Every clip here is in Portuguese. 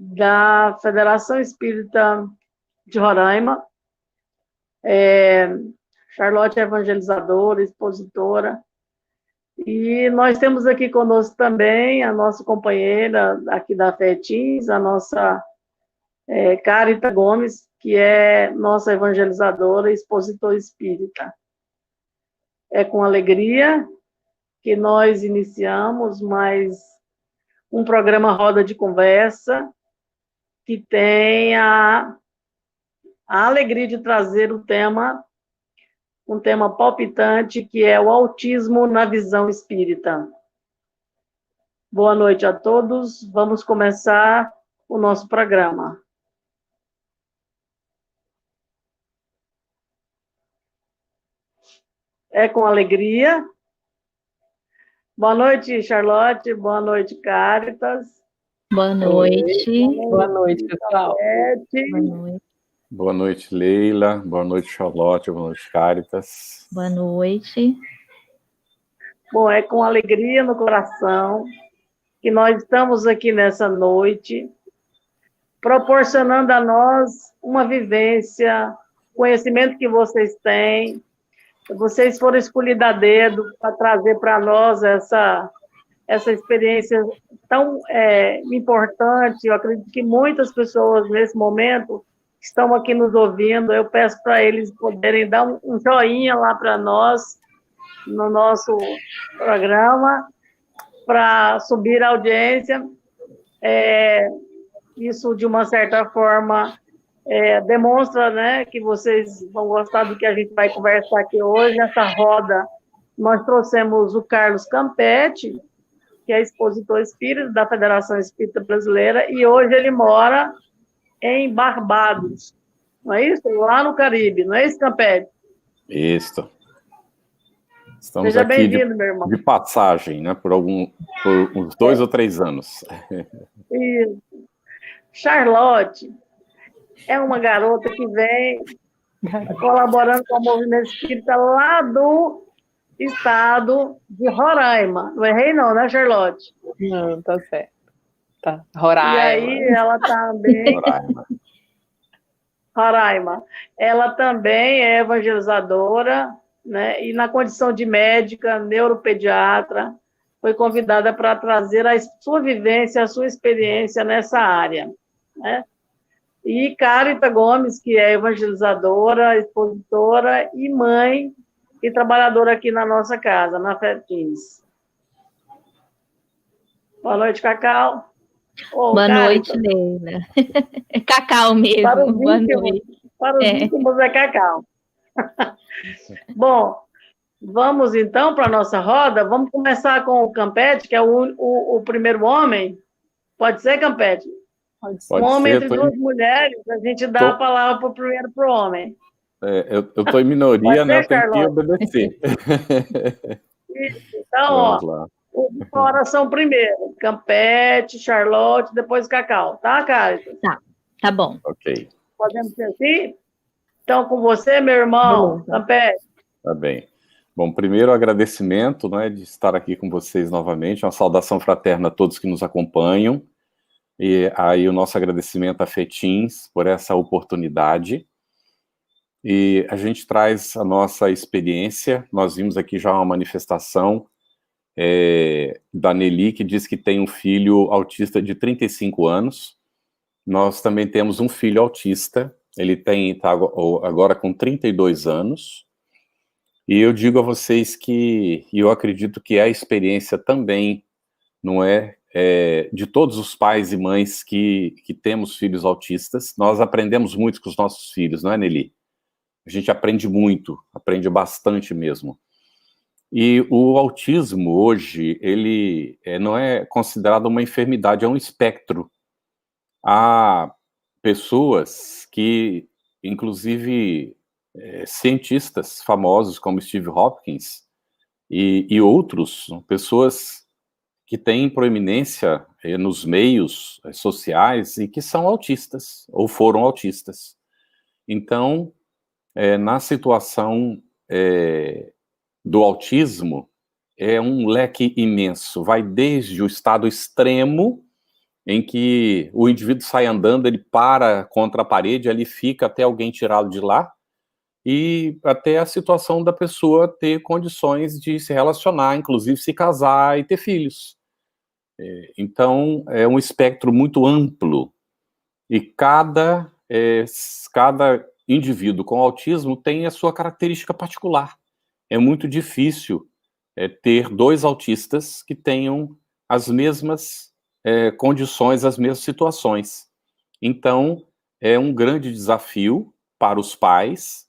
da Federação Espírita de Roraima. Charlotte é evangelizadora, expositora. E nós temos aqui conosco também a nossa companheira aqui da FETINS, a nossa Carita Gomes, que é nossa evangelizadora e expositora espírita. É com alegria que nós iniciamos mais um programa Roda de Conversa, que tem a alegria de trazer um tema palpitante, que é o autismo na visão espírita. Boa noite a todos. Vamos começar o nosso programa. É com alegria. Boa noite, Charlotte. Boa noite, Caritas. Boa noite. Boa noite, pessoal. Boa noite. Boa noite, Leila. Boa noite, Charlotte. Boa noite, Caritas. Boa noite. Bom, é com alegria no coração que nós estamos aqui nessa noite, proporcionando a nós uma vivência, conhecimento que vocês têm. Vocês foram escolhidos a dedo para trazer para nós essa experiência tão importante. Eu acredito que muitas pessoas, nesse momento, estão aqui nos ouvindo. Eu peço para eles poderem dar um joinha lá para nós, no nosso programa, para subir a audiência. Isso, de uma certa forma, demonstra, né, que vocês vão gostar do que a gente vai conversar aqui hoje. Nessa roda, nós trouxemos o Carlos Campetti, que é expositor espírita da Federação Espírita Brasileira, e hoje ele mora em Barbados, não é isso? Lá no Caribe, não é isso, Campetti? Isso. Estamos Seja aqui bem-vindo, meu irmão. de passagem, né, por uns 2 ou 3 anos. E Charlotte é uma garota que vem colaborando com o movimento espírita lá do estado de Roraima. Não errei não, né, Charlotte? Não, tá certo. Tá. Roraima. E aí ela também... Roraima. Ela também é evangelizadora, né? E na condição de médica, neuropediatra, foi convidada para trazer a sua vivência, a sua experiência nessa área, né? E Carita Gomes, que é evangelizadora, expositora e mãe e trabalhadora aqui na nossa casa, na FETINS. Boa noite, Cacau. Boa noite, Leila. É Cacau mesmo. Para os íntimos é Cacau. Bom, vamos então para a nossa roda. Vamos começar com o Campetti, que é o primeiro homem. Pode ser, Campetti? Pode um homem ser, entre 2 mulheres, a gente dá a palavra primeiro para o homem. Eu estou em minoria, né? Eu tenho que obedecer. Então, uma oração primeiro. Campete, Charlotte, depois Cacau. Tá, Carita? Tá bom. Ok. Podemos ser assim? Então, com você, meu irmão, Campete. Tá bem. Bom, primeiro, agradecimento, né, de estar aqui com vocês novamente. Uma saudação fraterna a todos que nos acompanham. E aí o nosso agradecimento a FETINS por essa oportunidade. E a gente traz a nossa experiência. Nós vimos aqui já uma manifestação da Nelly, que diz que tem um filho autista de 35 anos. Nós também temos um filho autista, ele está agora com 32 anos. E eu digo a vocês que eu acredito que é a experiência também, não é, de todos os pais e mães que temos filhos autistas. Nós aprendemos muito com os nossos filhos, não é, Nelly? A gente aprende muito, aprende bastante mesmo. E o autismo hoje, ele não é considerado uma enfermidade, é um espectro. Há pessoas que, inclusive, cientistas famosos como Steve Hopkins e outros, pessoas que têm proeminência nos meios sociais e que são autistas, ou foram autistas. Então, na situação do autismo, é um leque imenso, vai desde o estado extremo, em que o indivíduo sai andando, ele para contra a parede, ali fica até alguém tirá-lo de lá, e até a situação da pessoa ter condições de se relacionar, inclusive se casar e ter filhos. Então, é um espectro muito amplo, e cada indivíduo com autismo tem a sua característica particular. É muito difícil ter dois autistas que tenham as mesmas condições, as mesmas situações. Então, é um grande desafio para os pais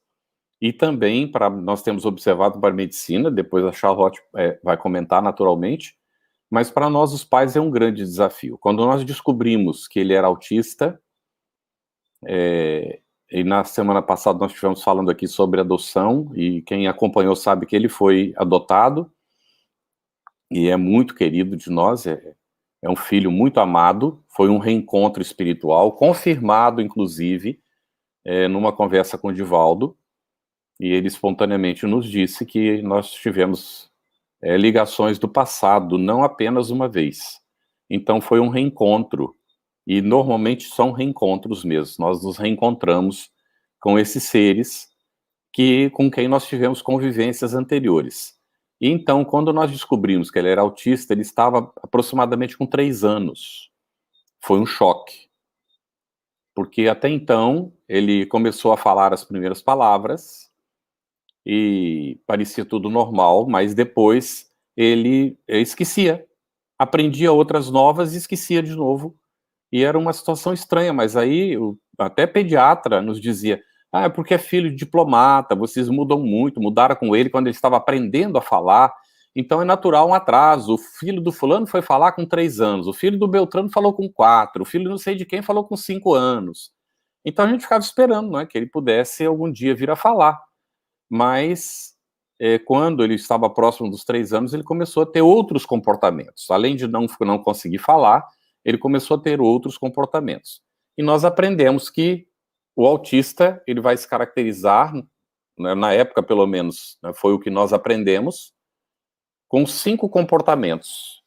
e também nós temos observado para a medicina, depois a Charlotte vai comentar naturalmente, mas para nós os pais é um grande desafio. Quando nós descobrimos que ele era autista, e na semana passada nós estivemos falando aqui sobre adoção, e quem acompanhou sabe que ele foi adotado, e é muito querido de nós, é um filho muito amado, foi um reencontro espiritual, confirmado, inclusive, numa conversa com o Divaldo, e ele espontaneamente nos disse que nós tivemos ligações do passado, não apenas uma vez. Então foi um reencontro, e normalmente são reencontros mesmo, nós nos reencontramos com esses seres com quem nós tivemos convivências anteriores. E então, quando nós descobrimos que ele era autista, ele estava aproximadamente com 3 anos. Foi um choque. Porque até então, ele começou a falar as primeiras palavras e parecia tudo normal, mas depois ele esquecia. Aprendia outras novas e esquecia de novo. E era uma situação estranha, mas aí até pediatra nos dizia: é porque é filho de diplomata, vocês mudam muito, mudaram com ele quando ele estava aprendendo a falar, então é natural um atraso. O filho do fulano foi falar com 3 anos, o filho do Beltrano falou com 4, o filho não sei de quem falou com 5 anos. Então a gente ficava esperando, né, que ele pudesse algum dia vir a falar. Mas quando ele estava próximo dos 3 anos, ele começou a ter outros comportamentos. Além de não conseguir falar, ele começou a ter outros comportamentos. E nós aprendemos que o autista, ele vai se caracterizar, né, na época pelo menos, né, foi o que nós aprendemos, com 5 comportamentos.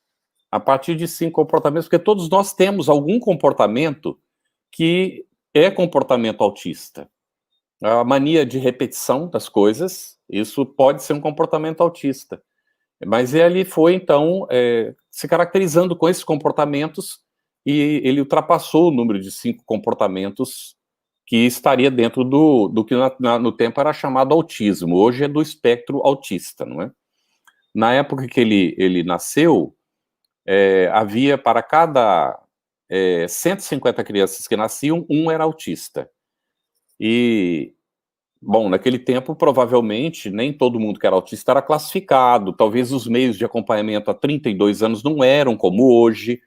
A partir de 5 comportamentos, porque todos nós temos algum comportamento que é comportamento autista. A mania de repetição das coisas, isso pode ser um comportamento autista. Mas ele foi, então, se caracterizando com esses comportamentos, e ele ultrapassou o número de 5 comportamentos que estaria dentro do que no tempo era chamado autismo. Hoje é do espectro autista, não é? Na época que ele nasceu, havia para cada 150 crianças que nasciam, um era autista. E, bom, naquele tempo, provavelmente, nem todo mundo que era autista era classificado, talvez os meios de acompanhamento há 32 anos não eram como hoje,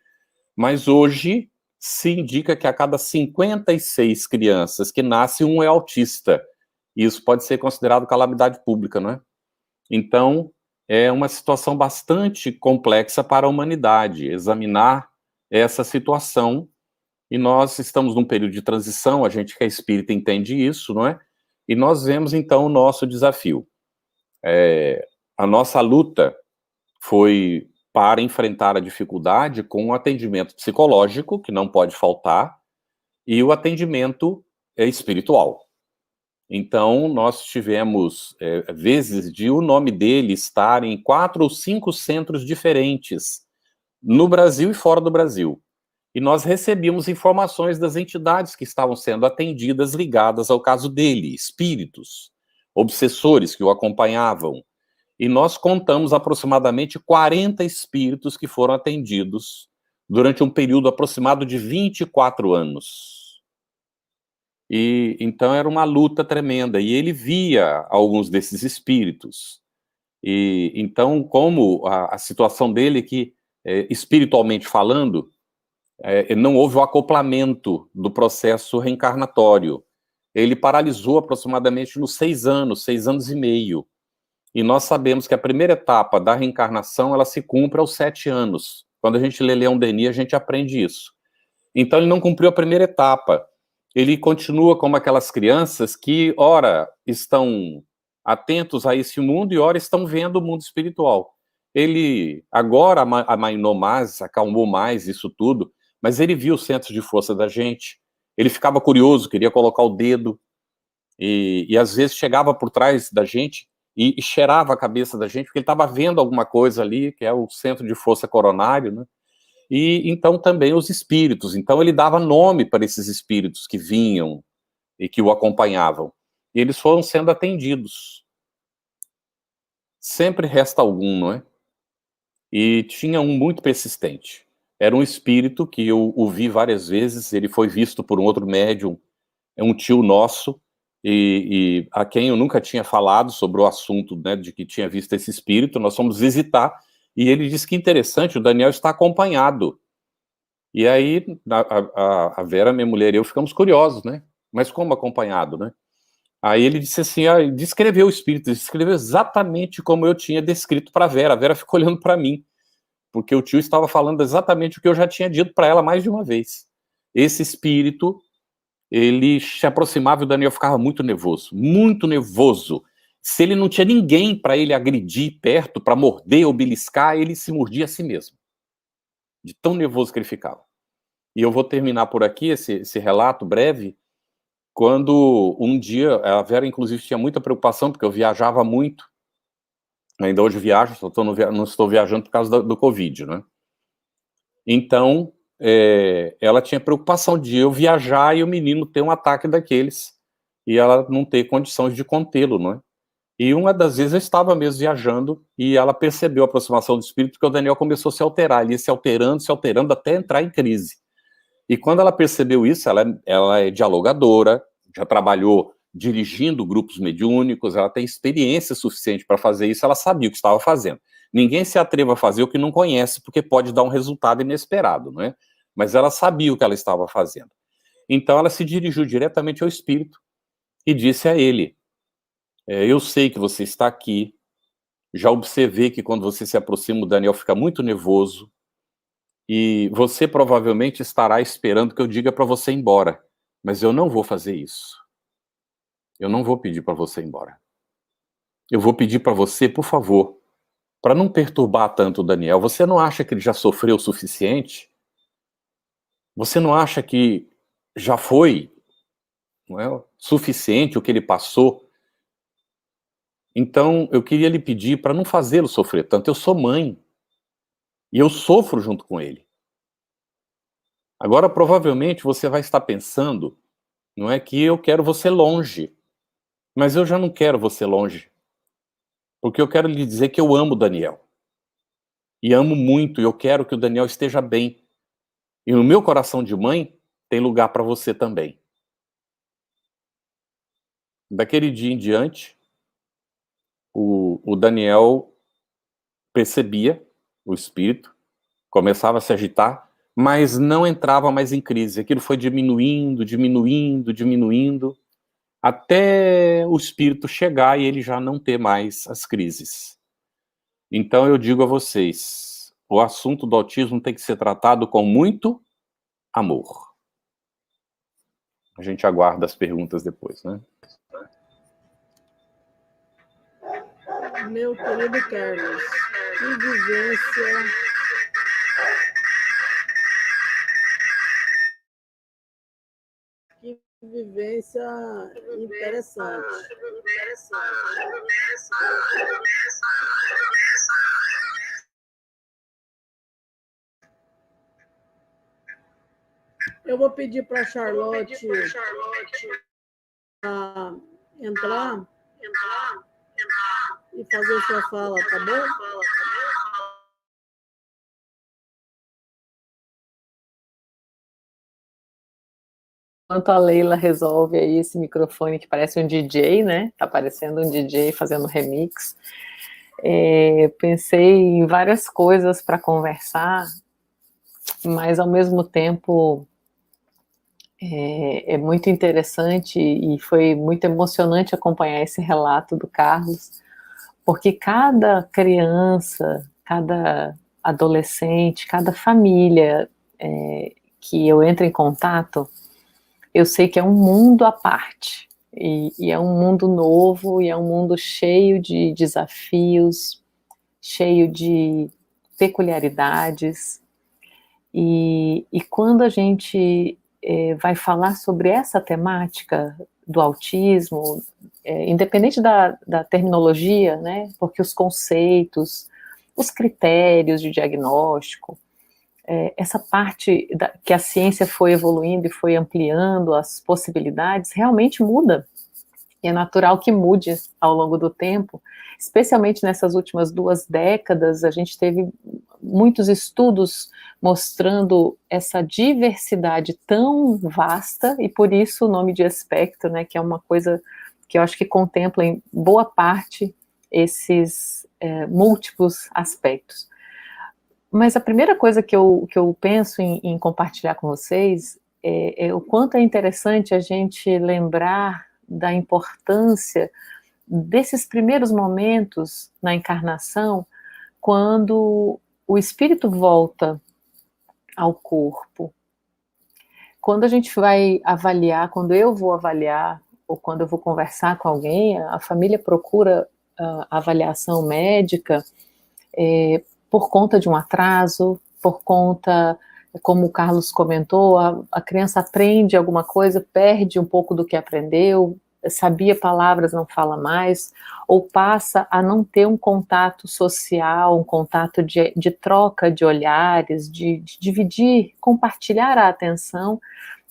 mas hoje se indica que a cada 56 crianças que nascem, um é autista. E isso pode ser considerado calamidade pública, não é? Então, é uma situação bastante complexa para a humanidade, examinar essa situação, e nós estamos num período de transição, a gente que é espírita entende isso, não é? E nós vemos, então, o nosso desafio. A nossa luta foi para enfrentar a dificuldade com o atendimento psicológico, que não pode faltar, e o atendimento espiritual. Então, nós tivemos vezes de o nome dele estar em 4 ou 5 centros diferentes, no Brasil e fora do Brasil. E nós recebíamos informações das entidades que estavam sendo atendidas ligadas ao caso dele, espíritos, obsessores que o acompanhavam. E nós contamos aproximadamente 40 espíritos que foram atendidos durante um período aproximado de 24 anos. E então era uma luta tremenda, e ele via alguns desses espíritos. E então, como a situação dele que, espiritualmente falando, não houve o acoplamento do processo reencarnatório. Ele paralisou aproximadamente nos 6 anos e meio. E nós sabemos que a primeira etapa da reencarnação, ela se cumpre aos 7 anos. Quando a gente lê Leon Denis, a gente aprende isso. Então, ele não cumpriu a primeira etapa. Ele continua como aquelas crianças que, ora, estão atentos a esse mundo e, ora, estão vendo o mundo espiritual. Ele agora amainou mais, acalmou mais isso tudo, mas ele via o centro de força da gente, ele ficava curioso, queria colocar o dedo, e às vezes chegava por trás da gente e cheirava a cabeça da gente, porque ele estava vendo alguma coisa ali, que é o centro de força coronário, né? E então também os espíritos. Então ele dava nome para esses espíritos que vinham e que o acompanhavam. E eles foram sendo atendidos. Sempre resta algum, não é? E tinha um muito persistente. Era um espírito que eu o vi várias vezes, ele foi visto por um outro médium, é um tio nosso, e a quem eu nunca tinha falado sobre o assunto, né, de que tinha visto esse espírito. Nós fomos visitar, e ele disse que interessante, o Daniel está acompanhado. E aí, a Vera, minha mulher e eu ficamos curiosos, né? Mas como acompanhado, né? Aí ele disse assim, descreveu o espírito, descreveu exatamente como eu tinha descrito para a Vera ficou olhando para mim, porque o tio estava falando exatamente o que eu já tinha dito para ela mais de uma vez. Esse espírito, ele se aproximava e o Daniel ficava muito nervoso, muito nervoso. Se ele não tinha ninguém para ele agredir perto, para morder ou beliscar, ele se mordia a si mesmo, de tão nervoso que ele ficava. E eu vou terminar por aqui esse relato breve, quando um dia, a Vera inclusive tinha muita preocupação, porque eu viajava muito, ainda hoje viajo, só não estou viajando por causa do Covid, né? Então, ela tinha preocupação de eu viajar e o menino ter um ataque daqueles, e ela não ter condições de contê-lo, não é? E uma das vezes eu estava mesmo viajando, e ela percebeu a aproximação do espírito, porque o Daniel começou a se alterar, ele ia se alterando até entrar em crise. E quando ela percebeu isso, ela é dialogadora, já trabalhou dirigindo grupos mediúnicos, ela tem experiência suficiente para fazer isso, ela sabia o que estava fazendo. Ninguém se atreva a fazer o que não conhece, porque pode dar um resultado inesperado, não é? Mas ela sabia o que ela estava fazendo. Então ela se dirigiu diretamente ao espírito e disse a ele, eu sei que você está aqui, já observei que quando você se aproxima, o Daniel fica muito nervoso, e você provavelmente estará esperando que eu diga para você ir embora, mas eu não vou fazer isso. Eu não vou pedir para você ir embora. Eu vou pedir para você, por favor, para não perturbar tanto o Daniel. Você não acha que ele já sofreu o suficiente? Você não acha que já foi, não é, suficiente o que ele passou? Então, eu queria lhe pedir para não fazê-lo sofrer tanto. Eu sou mãe. E eu sofro junto com ele. Agora, provavelmente, você vai estar pensando, não é que eu quero você longe. Mas eu já não quero você longe. Porque eu quero lhe dizer que eu amo o Daniel. E amo muito, e eu quero que o Daniel esteja bem. E no meu coração de mãe, tem lugar para você também. Daquele dia em diante, o Daniel percebia o espírito, começava a se agitar, mas não entrava mais em crise. Aquilo foi diminuindo, até o espírito chegar e ele já não ter mais as crises. Então eu digo a vocês, o assunto do autismo tem que ser tratado com muito amor. A gente aguarda as perguntas depois, né? Meu querido Carlos, que vivência interessante. Eu vou pedir para a Charlotte entrar e fazer sua fala, tá bom? Enquanto a Leila resolve aí esse microfone que parece um DJ, né? Tá parecendo um DJ fazendo remix. Pensei em várias coisas para conversar, mas ao mesmo tempo é muito interessante e foi muito emocionante acompanhar esse relato do Carlos, porque cada criança, cada adolescente, cada família que eu entro em contato, eu sei que é um mundo à parte, e é um mundo novo, e é um mundo cheio de desafios, cheio de peculiaridades, E quando a gente vai falar sobre essa temática do autismo, independente da terminologia, né, porque os conceitos, os critérios de diagnóstico, essa parte que a ciência foi evoluindo e foi ampliando as possibilidades, realmente muda. E é natural que mude ao longo do tempo, especialmente nessas últimas 2 décadas, a gente teve muitos estudos mostrando essa diversidade tão vasta, e por isso o nome de espectro, né, que é uma coisa que eu acho que contempla em boa parte esses múltiplos aspectos. Mas a primeira coisa que eu penso em compartilhar com vocês é o quanto é interessante a gente lembrar da importância desses primeiros momentos na encarnação, quando o espírito volta ao corpo. Quando a gente vai avaliar, quando eu vou avaliar, ou quando eu vou conversar com alguém, a família procura a avaliação médica por conta de um atraso, por conta, como o Carlos comentou, a criança aprende alguma coisa, perde um pouco do que aprendeu, sabia palavras, não fala mais, ou passa a não ter um contato social, um contato de troca de olhares, de dividir, compartilhar a atenção.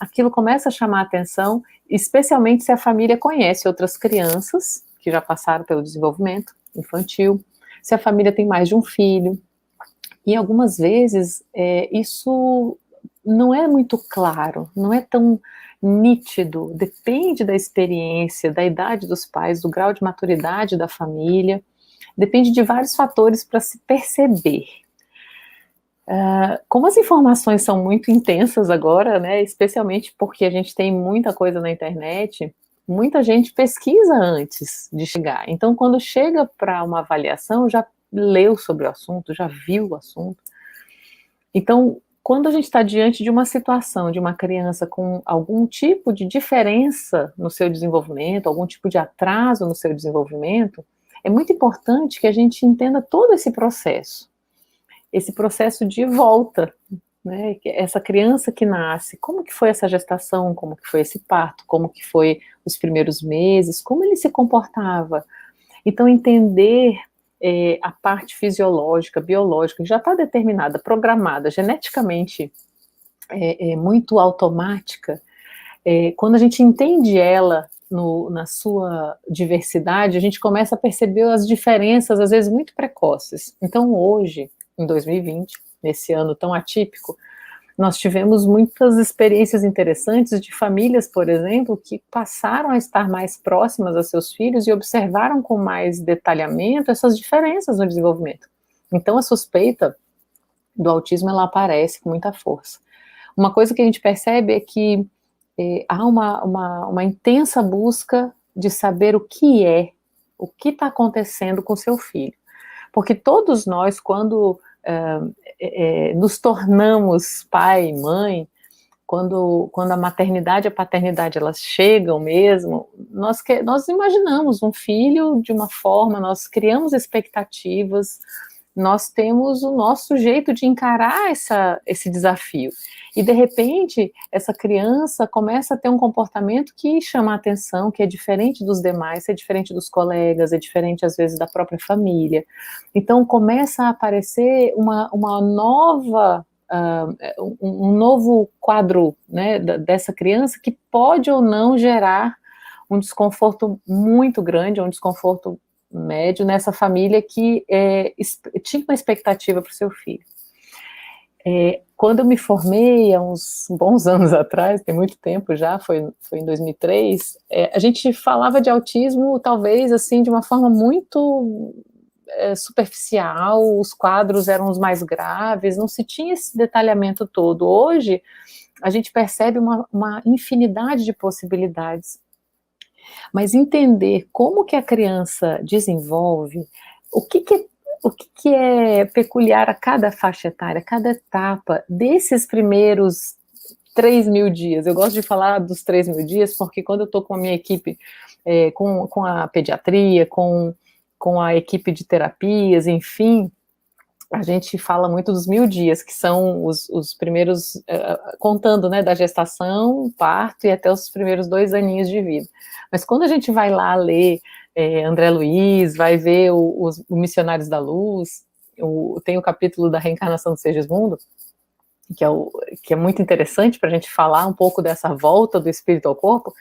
Aquilo começa a chamar a atenção, especialmente se a família conhece outras crianças que já passaram pelo desenvolvimento infantil, se a família tem mais de um filho. E algumas vezes isso não é muito claro, não é tão nítido, depende da experiência, da idade dos pais, do grau de maturidade da família, depende de vários fatores para se perceber. Como as informações são muito intensas agora, né, especialmente porque a gente tem muita coisa na internet, muita gente pesquisa antes de chegar. Então, quando chega para uma avaliação, já leu sobre o assunto, já viu o assunto. Então, quando a gente está diante de uma situação de uma criança com algum tipo de diferença no seu desenvolvimento, algum tipo de atraso no seu desenvolvimento, é muito importante que a gente entenda todo esse processo de volta, né? Essa criança que nasce, como que foi essa gestação, como que foi esse parto, como que foi os primeiros meses, como ele se comportava. Então, entender a parte fisiológica, biológica, que já está determinada, programada, geneticamente muito automática, quando a gente entende ela na sua diversidade, a gente começa a perceber as diferenças, às vezes, muito precoces. Então, hoje, em 2020, nesse ano tão atípico, nós tivemos muitas experiências interessantes de famílias, por exemplo, que passaram a estar mais próximas a seus filhos e observaram com mais detalhamento essas diferenças no desenvolvimento. Então, a suspeita do autismo, ela aparece com muita força. Uma coisa que a gente percebe é que há uma intensa busca de saber o que está acontecendo com seu filho. Porque todos nós, quando nos tornamos pai e mãe, quando a maternidade e a paternidade elas chegam mesmo, nós imaginamos um filho de uma forma, nós criamos expectativas, nós temos o nosso jeito de encarar esse desafio. E, de repente, essa criança começa a ter um comportamento que chama a atenção, que é diferente dos demais, é diferente dos colegas, é diferente, às vezes, da própria família. Então, começa a aparecer uma nova... um novo quadro, né, dessa criança que pode ou não gerar um desconforto muito grande, um desconforto médio nessa família que tinha uma expectativa para o seu filho. Quando eu me formei, há uns bons anos atrás, tem muito tempo já, foi em 2003, a gente falava de autismo, talvez, assim, de uma forma muito superficial, os quadros eram os mais graves, não se tinha esse detalhamento todo. Hoje, a gente percebe uma infinidade de possibilidades. Mas entender como que a criança desenvolve, o que é peculiar a cada faixa etária, a cada etapa desses primeiros 3.000 dias. Eu gosto de falar dos 3.000 dias, porque quando eu estou com a minha equipe, com a pediatria, com a equipe de terapias, enfim, a gente fala muito dos 1000 dias, que são os primeiros, contando, né, da gestação, parto e até os primeiros 2 aninhos de vida. Mas quando a gente vai lá ler André Luiz, vai ver os Missionários da Luz, tem o capítulo da reencarnação do Segismundo, que é muito interessante para a gente falar um pouco dessa volta do espírito ao corpo,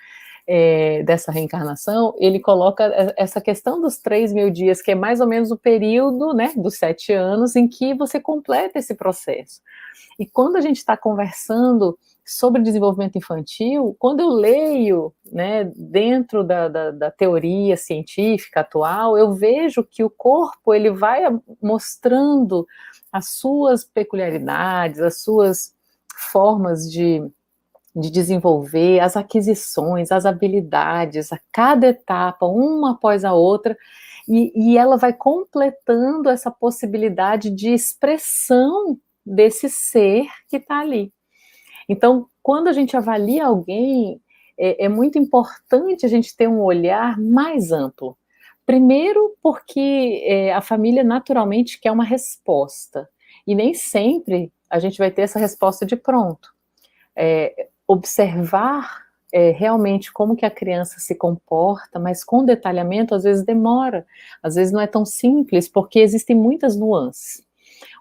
dessa reencarnação. Ele coloca essa questão dos 3.000 dias, que é mais ou menos o período, né, dos 7 anos, em que você completa esse processo. E quando a gente está conversando sobre desenvolvimento infantil, quando eu leio, né, dentro da teoria científica atual, eu vejo que o corpo, ele vai mostrando as suas peculiaridades, as suas formas de desenvolver, as aquisições, as habilidades, a cada etapa, uma após a outra, e ela vai completando essa possibilidade de expressão desse ser que está ali. Então, quando a gente avalia alguém, é muito importante a gente ter um olhar mais amplo. Primeiro, porque a família naturalmente quer uma resposta, e nem sempre a gente vai ter essa resposta de pronto. Observar realmente como que a criança se comporta, mas com detalhamento às vezes demora, às vezes não é tão simples, porque existem muitas nuances.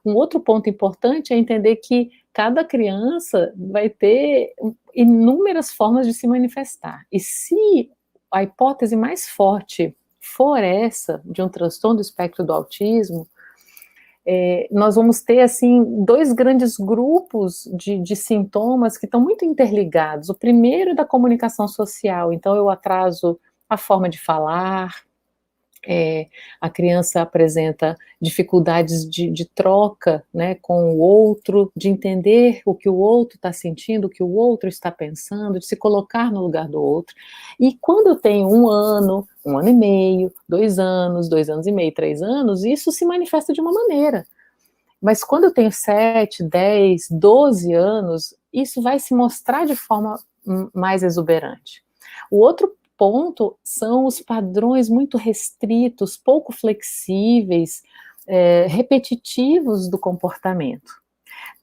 Um outro ponto importante é entender que cada criança vai ter inúmeras formas de se manifestar, e se a hipótese mais forte for essa, de um transtorno do espectro do autismo, nós vamos ter, assim, 2 grandes grupos de sintomas que estão muito interligados. O primeiro é da comunicação social, então eu atraso a forma de falar, a criança apresenta dificuldades de troca, né, com o outro, de entender o que o outro está sentindo, o que o outro está pensando, de se colocar no lugar do outro. E quando eu tenho 1 ano, 1 ano e meio, 2 anos, 2 anos e meio, 3 anos, isso se manifesta de uma maneira. Mas quando eu tenho 7, 10, 12 anos, isso vai se mostrar de forma mais exuberante. O outro ponto são os padrões muito restritos, pouco flexíveis, repetitivos do comportamento.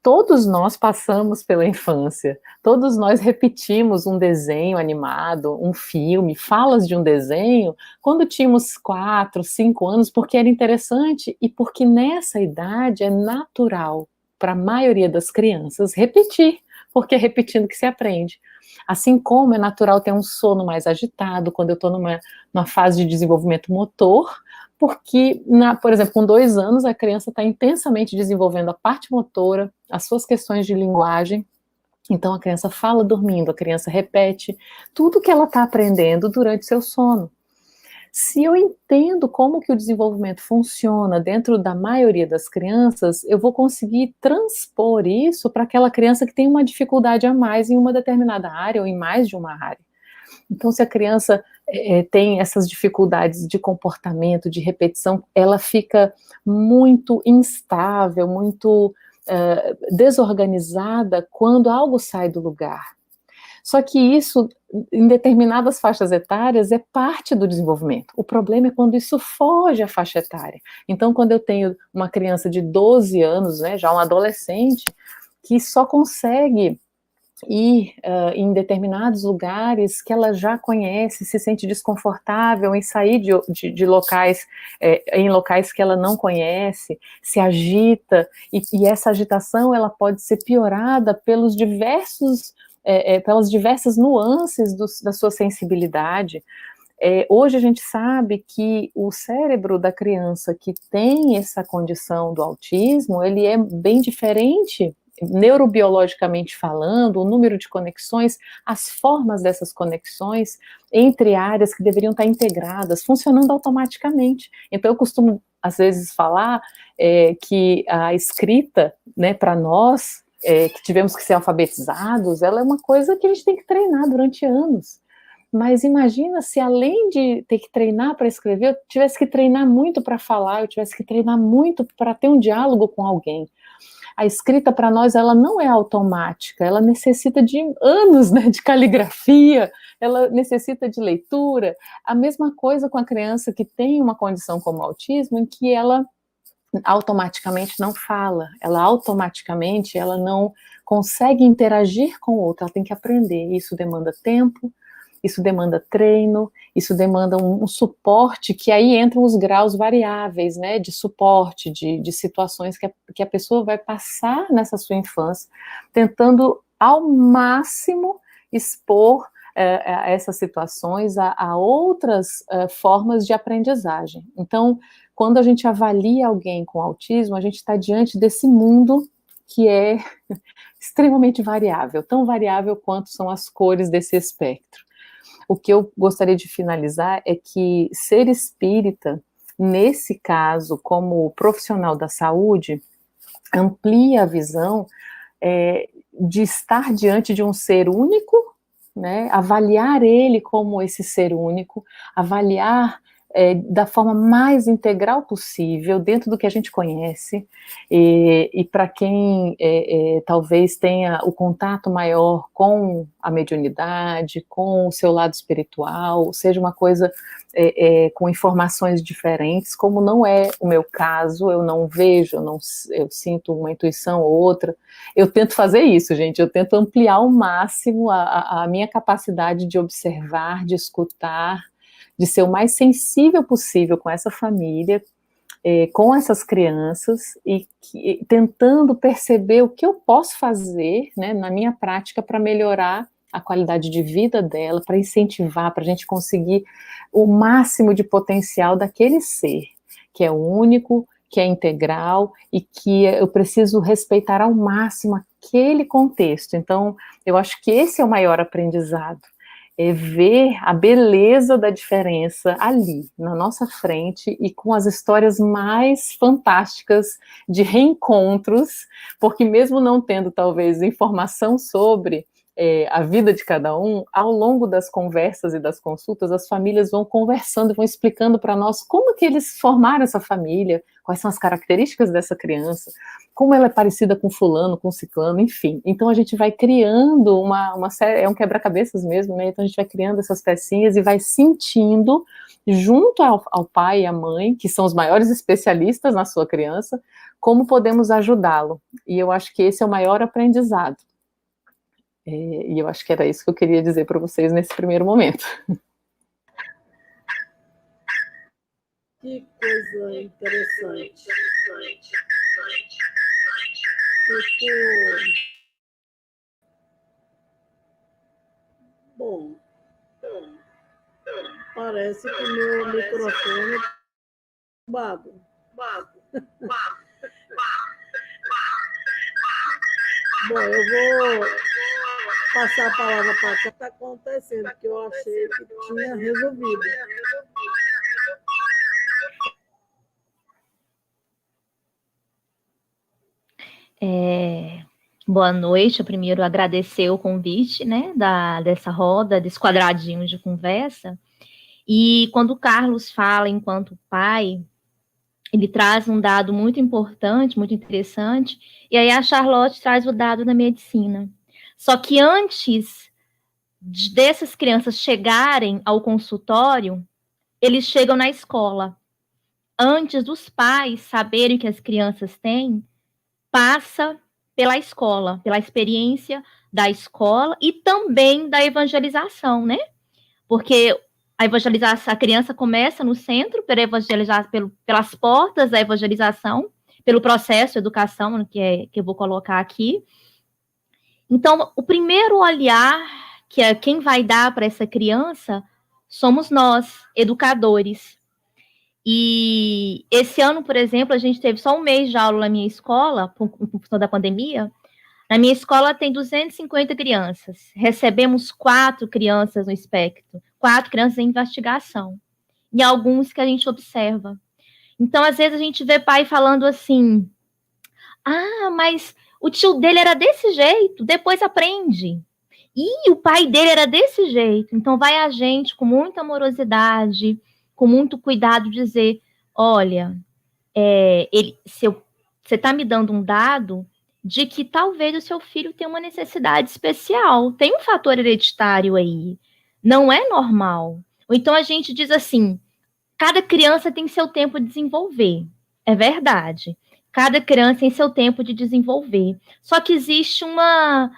Todos nós passamos pela infância, todos nós repetimos um desenho animado, um filme, falas de um desenho, quando tínhamos 4, 5 anos, porque era interessante e porque nessa idade é natural para a maioria das crianças repetir, porque é repetindo que se aprende. Assim como é natural ter um sono mais agitado quando eu estou numa fase de desenvolvimento motor, porque, por exemplo, com 2 anos, a criança está intensamente desenvolvendo a parte motora, as suas questões de linguagem. Então, a criança fala dormindo, a criança repete tudo que ela está aprendendo durante seu sono. Se eu entendo como que o desenvolvimento funciona dentro da maioria das crianças, eu vou conseguir transpor isso para aquela criança que tem uma dificuldade a mais em uma determinada área ou em mais de uma área. Então, se a criança tem essas dificuldades de comportamento, de repetição, ela fica muito instável, muito desorganizada quando algo sai do lugar. Só que isso, em determinadas faixas etárias, é parte do desenvolvimento. O problema é quando isso foge à faixa etária. Então, quando eu tenho uma criança de 12 anos, né, já um adolescente, que só consegue ir em determinados lugares que ela já conhece, se sente desconfortável em sair de locais, em locais que ela não conhece, se agita, e essa agitação ela pode ser piorada pelas diversas nuances da sua sensibilidade. Hoje a gente sabe que o cérebro da criança que tem essa condição do autismo, ele é bem diferente, neurobiologicamente falando, o número de conexões, as formas dessas conexões entre áreas que deveriam estar integradas, funcionando automaticamente. Então eu costumo, às vezes, falar que a escrita, né, para nós, que tivemos que ser alfabetizados, ela é uma coisa que a gente tem que treinar durante anos. Mas imagina se, além de ter que treinar para escrever, eu tivesse que treinar muito para falar, eu tivesse que treinar muito para ter um diálogo com alguém. A escrita para nós, ela não é automática, ela necessita de anos, né, de caligrafia, ela necessita de leitura. A mesma coisa com a criança que tem uma condição como autismo, em que ela automaticamente não fala, ela automaticamente ela não consegue interagir com o outro, ela tem que aprender. Isso demanda tempo, isso demanda treino, isso demanda um suporte, que aí entram os graus variáveis, né, de suporte, de situações que a pessoa vai passar nessa sua infância, tentando ao máximo expor essas situações a outras formas de aprendizagem. Então, quando a gente avalia alguém com autismo, a gente está diante desse mundo que é extremamente variável, tão variável quanto são as cores desse espectro. O que eu gostaria de finalizar é que ser espírita, nesse caso, como profissional da saúde, amplia a visão de estar diante de um ser único, né, avaliar ele como esse ser único, avaliar da forma mais integral possível, dentro do que a gente conhece, e para quem talvez tenha o contato maior com a mediunidade, com o seu lado espiritual, seja uma coisa com informações diferentes, como não é o meu caso, eu não vejo, eu sinto uma intuição ou outra, eu tento fazer isso, gente, eu tento ampliar ao máximo a minha capacidade de observar, de escutar, de ser o mais sensível possível com essa família, com essas crianças, e tentando perceber o que eu posso fazer, né, na minha prática para melhorar a qualidade de vida dela, para incentivar, para a gente conseguir o máximo de potencial daquele ser, que é único, que é integral, e que eu preciso respeitar ao máximo aquele contexto. Então, eu acho que esse é o maior aprendizado, é ver a beleza da diferença ali, na nossa frente, e com as histórias mais fantásticas de reencontros, porque mesmo não tendo, talvez, informação sobre a vida de cada um, ao longo das conversas e das consultas, as famílias vão conversando, vão explicando para nós como que eles formaram essa família, quais são as características dessa criança, como ela é parecida com fulano, com ciclano, enfim. Então a gente vai criando uma série, é um quebra-cabeças mesmo, né? Então a gente vai criando essas pecinhas e vai sentindo, junto ao pai e à mãe, que são os maiores especialistas na sua criança, como podemos ajudá-lo. E eu acho que esse é o maior aprendizado. E eu acho que era isso que eu queria dizer para vocês nesse primeiro momento. Que coisa interessante. Bom, parece que o meu microfone é bado. Bom, eu vou passar a palavra para o que está acontecendo, que eu achei que tinha resolvido. Boa noite. Eu primeiro agradecer o convite, né, dessa roda, desse quadradinho de conversa. E quando o Carlos fala enquanto pai, ele traz um dado muito importante, muito interessante, e aí a Charlotte traz o dado da medicina. Só que antes dessas crianças chegarem ao consultório, eles chegam na escola. Antes dos pais saberem o que as crianças têm, passa pela escola, pela experiência da escola e também da evangelização, né? Porque a evangelização, a criança começa no centro, pela evangelizar, pelas portas da evangelização, pelo processo de educação, que eu vou colocar aqui. Então, o primeiro olhar que é quem vai dar para essa criança somos nós, educadores. E esse ano, por exemplo, a gente teve só um mês de aula na minha escola, por função da pandemia. Na minha escola tem 250 crianças. Recebemos 4 crianças no espectro, 4 crianças em investigação. E alguns que a gente observa. Então, às vezes, a gente vê pai falando assim, mas o tio dele era desse jeito, depois aprende. E o pai dele era desse jeito. Então, vai a gente, com muita amorosidade, com muito cuidado, dizer, olha, você está me dando um dado de que talvez o seu filho tenha uma necessidade especial, tem um fator hereditário aí, não é normal. Ou então a gente diz assim, cada criança tem seu tempo de desenvolver. É verdade. Cada criança tem seu tempo de desenvolver. Só que existe uma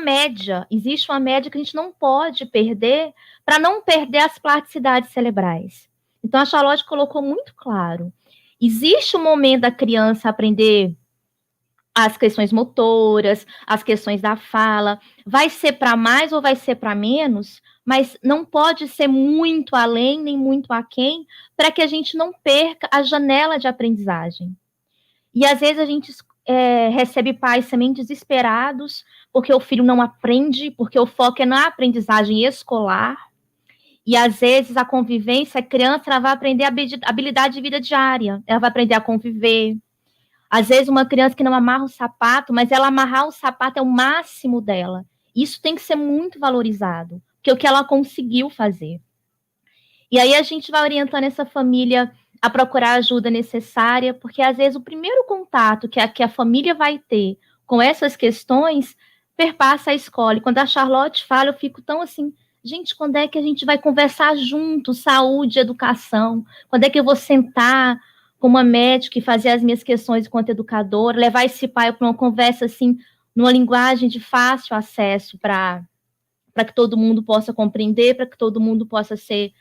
média, existe uma média que a gente não pode perder para não perder as plasticidades cerebrais. Então, a Charlotte colocou muito claro. Existe um momento da criança aprender as questões motoras, as questões da fala, vai ser para mais ou vai ser para menos, mas não pode ser muito além nem muito aquém para que a gente não perca a janela de aprendizagem. E às vezes a gente recebe pais também desesperados porque o filho não aprende, porque o foco é na aprendizagem escolar, e às vezes a convivência, a criança ela vai aprender a habilidade de vida diária, ela vai aprender a conviver. Às vezes uma criança que não amarra o sapato, mas ela amarrar o sapato é o máximo dela. Isso tem que ser muito valorizado, porque é o que ela conseguiu fazer. E aí a gente vai orientando essa família a procurar a ajuda necessária, porque às vezes o primeiro contato que a família vai ter com essas questões perpassa a escola. E quando a Charlotte fala, eu fico tão assim, gente, quando é que a gente vai conversar junto, saúde, educação? Quando é que eu vou sentar com uma médica e fazer as minhas questões enquanto educadora, levar esse pai para uma conversa assim, numa linguagem de fácil acesso para que todo mundo possa compreender, para que todo mundo possa ser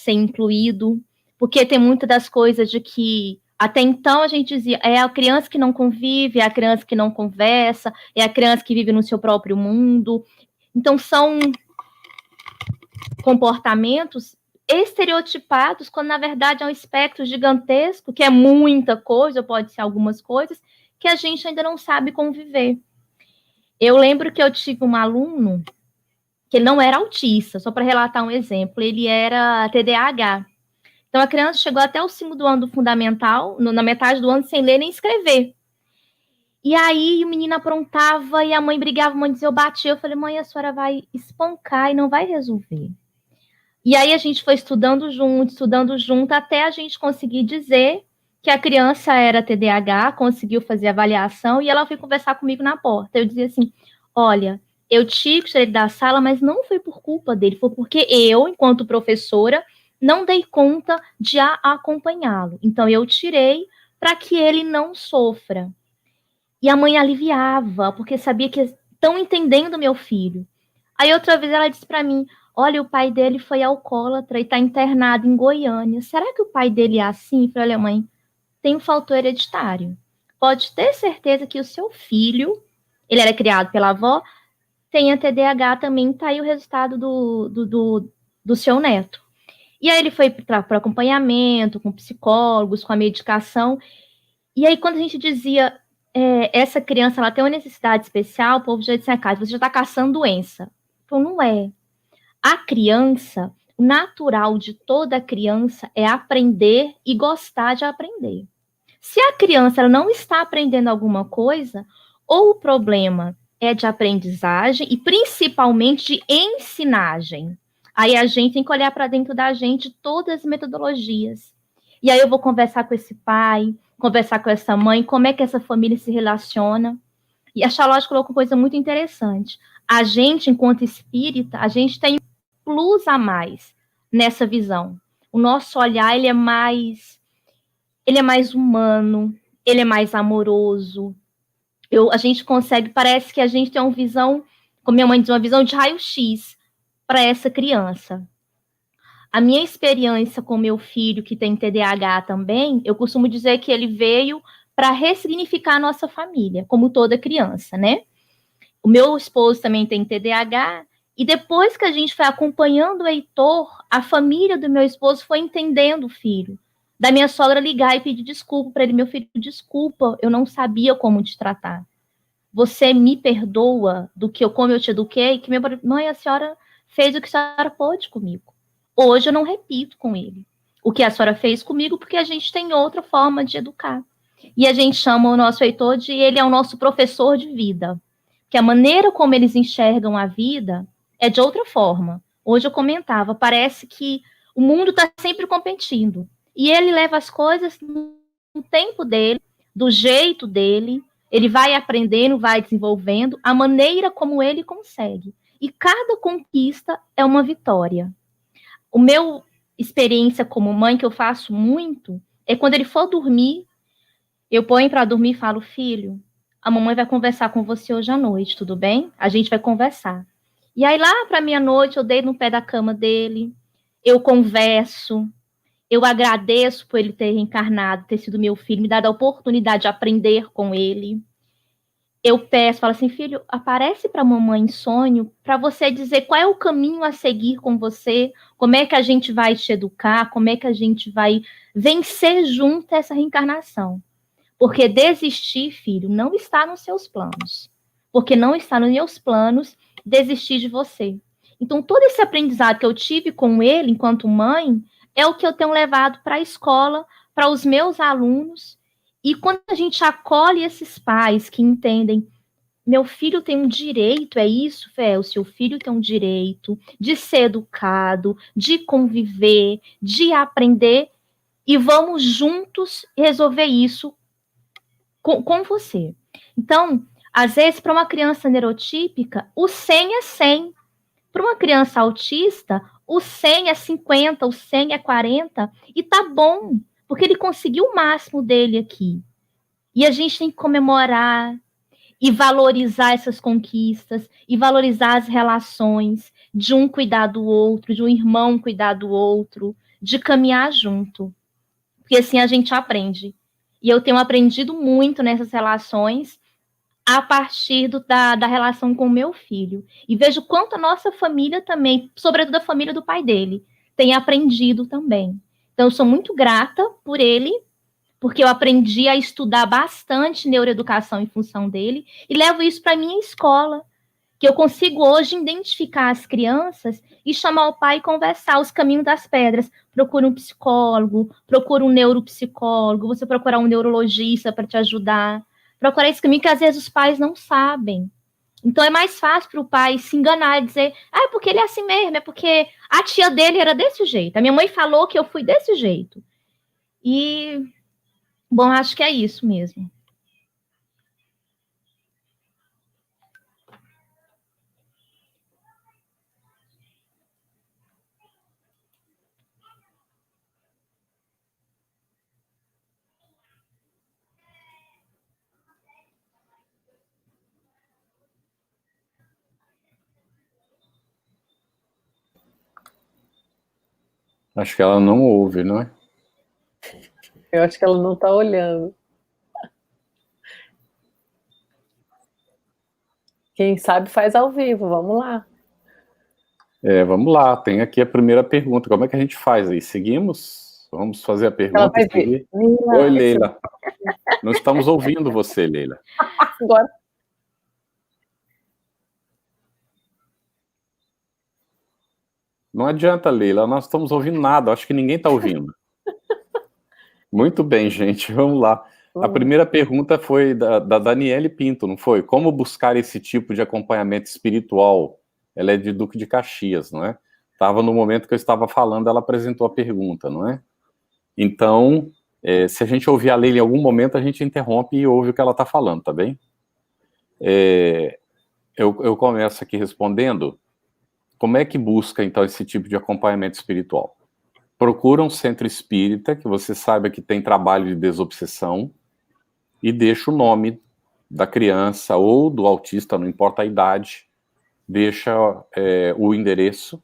incluído, porque tem muitas das coisas de que até então a gente dizia, é a criança que não convive, é a criança que não conversa, é a criança que vive no seu próprio mundo. Então são comportamentos estereotipados, quando na verdade é um espectro gigantesco, que é muita coisa, pode ser algumas coisas, que a gente ainda não sabe conviver. Eu lembro que eu tive um aluno que ele não era autista, só para relatar um exemplo, ele era TDAH. Então, a criança chegou até o 5º ano do fundamental, na metade do ano, sem ler nem escrever. E aí, o menino aprontava e a mãe brigava, a mãe dizia, eu batia. Eu falei, mãe, a senhora vai espancar e não vai resolver. E aí, a gente foi estudando junto, até a gente conseguir dizer que a criança era TDAH, conseguiu fazer a avaliação, e ela foi conversar comigo na porta. Eu dizia assim, olha, eu tirei ele da sala, mas não foi por culpa dele, foi porque eu, enquanto professora, não dei conta de acompanhá-lo. Então, eu tirei para que ele não sofra. E a mãe aliviava, porque sabia que estão entendendo meu filho. Aí, outra vez, ela disse para mim, olha, o pai dele foi alcoólatra e está internado em Goiânia. Será que o pai dele é assim? Eu falei, olha, mãe, tem um fator hereditário. Pode ter certeza que o seu filho, ele era criado pela avó, tem a TDAH também, tá aí o resultado do seu neto. E aí ele foi para acompanhamento, com psicólogos, com a medicação. E aí quando a gente dizia, essa criança ela tem uma necessidade especial, o povo já disse, você já está caçando doença. Então não é. A criança, o natural de toda criança é aprender e gostar de aprender. Se a criança ela não está aprendendo alguma coisa, ou o problema é de aprendizagem e principalmente de ensinagem. Aí a gente tem que olhar para dentro da gente todas as metodologias. E aí eu vou conversar com esse pai, conversar com essa mãe, como é que essa família se relaciona. E a Charlotte colocou uma coisa muito interessante. A gente, enquanto espírita, a gente tem um plus a mais nessa visão. O nosso olhar, ele é mais humano, ele é mais amoroso. A gente consegue, parece que a gente tem uma visão, como minha mãe diz, uma visão de raio-x para essa criança. A minha experiência com meu filho, que tem TDAH também, eu costumo dizer que ele veio para ressignificar a nossa família, como toda criança, né? O meu esposo também tem TDAH, e depois que a gente foi acompanhando o Heitor, a família do meu esposo foi entendendo o filho. Da minha sogra ligar e pedir desculpa para ele, meu filho, desculpa, eu não sabia como te tratar. Você me perdoa como eu te eduquei, que minha mãe, a senhora fez o que a senhora pôde comigo. Hoje eu não repito com ele o que a senhora fez comigo, porque a gente tem outra forma de educar. E a gente chama o nosso Heitor ele é o nosso professor de vida. Que a maneira como eles enxergam a vida é de outra forma. Hoje eu comentava, parece que o mundo está sempre competindo. E ele leva as coisas no tempo dele, do jeito dele, ele vai aprendendo, vai desenvolvendo a maneira como ele consegue. E cada conquista é uma vitória. O meu experiência como mãe que eu faço muito é quando ele for dormir, eu ponho para dormir e falo, filho, a mamãe vai conversar com você hoje à noite, tudo bem? A gente vai conversar. E aí lá para meia-noite eu deito no pé da cama dele, eu converso, eu agradeço por ele ter reencarnado, ter sido meu filho, me dado a oportunidade de aprender com ele. Eu peço, falo assim, filho, aparece para a mamãe em sonho para você dizer qual é o caminho a seguir com você, como é que a gente vai te educar, como é que a gente vai vencer junto essa reencarnação. Porque desistir, filho, não está nos seus planos. Porque não está nos meus planos desistir de você. Então, todo esse aprendizado que eu tive com ele, enquanto mãe, é o que eu tenho levado para a escola, para os meus alunos. E quando a gente acolhe esses pais que entendem, meu filho tem um direito, é isso, Fé? O seu filho tem um direito de ser educado, de conviver, de aprender, e vamos juntos resolver isso com você. Então, às vezes, para uma criança neurotípica, o 100 é 100. Para uma criança autista, o 100 é 50, o 100 é 40, e tá bom, porque ele conseguiu o máximo dele aqui. E a gente tem que comemorar e valorizar essas conquistas, e valorizar as relações, de um cuidar do outro, de um irmão cuidar do outro, de caminhar junto. Porque assim a gente aprende. E eu tenho aprendido muito nessas relações a partir da relação com o meu filho. E vejo quanto a nossa família também, sobretudo a família do pai dele, tem aprendido também. Então, eu sou muito grata por ele, porque eu aprendi a estudar bastante neuroeducação em função dele, e levo isso para a minha escola, que eu consigo hoje identificar as crianças e chamar o pai e conversar os caminhos das pedras. Procura um psicólogo, procura um neuropsicólogo, você procurar um neurologista para te ajudar. Procurar esse caminho que às vezes os pais não sabem. Então é mais fácil para o pai se enganar e dizer, é porque ele é assim mesmo, é porque a tia dele era desse jeito. A minha mãe falou que eu fui desse jeito. E, bom, acho que é isso mesmo. Acho que ela não ouve, não é? Eu acho que ela não está olhando. Quem sabe faz ao vivo, vamos lá. Vamos lá, tem aqui a primeira pergunta. Como é que a gente faz aí? Seguimos? Vamos fazer a pergunta? Ela vai ver. Oi, Leila. Não estamos ouvindo você, Leila. Agora. Não adianta, Leila, nós não estamos ouvindo nada, acho que ninguém está ouvindo. Muito bem, gente, vamos lá. A primeira pergunta foi da Daniele Pinto, não foi? Como buscar esse tipo de acompanhamento espiritual? Ela é de Duque de Caxias, não é? Estava no momento que eu estava falando, ela apresentou a pergunta, não é? Então, se a gente ouvir a Leila em algum momento, a gente interrompe e ouve o que ela está falando, tá bem? Eu começo aqui respondendo. Como é que busca, então, esse tipo de acompanhamento espiritual? Procura um centro espírita, que você saiba que tem trabalho de desobsessão, e deixa o nome da criança ou do autista, não importa a idade, deixa o endereço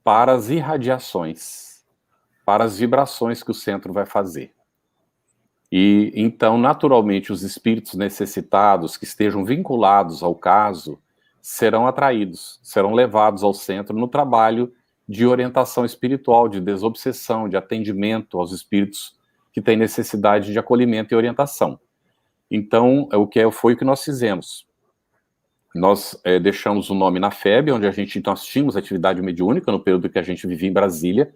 para as irradiações, para as vibrações que o centro vai fazer. E, então, naturalmente, os espíritos necessitados que estejam vinculados ao caso serão atraídos, serão levados ao centro no trabalho de orientação espiritual, de desobsessão, de atendimento aos espíritos que têm necessidade de acolhimento e orientação. Então, foi o que nós fizemos. Nós deixamos o nome na FEB, onde nós tínhamos atividade mediúnica no período que a gente vivia em Brasília,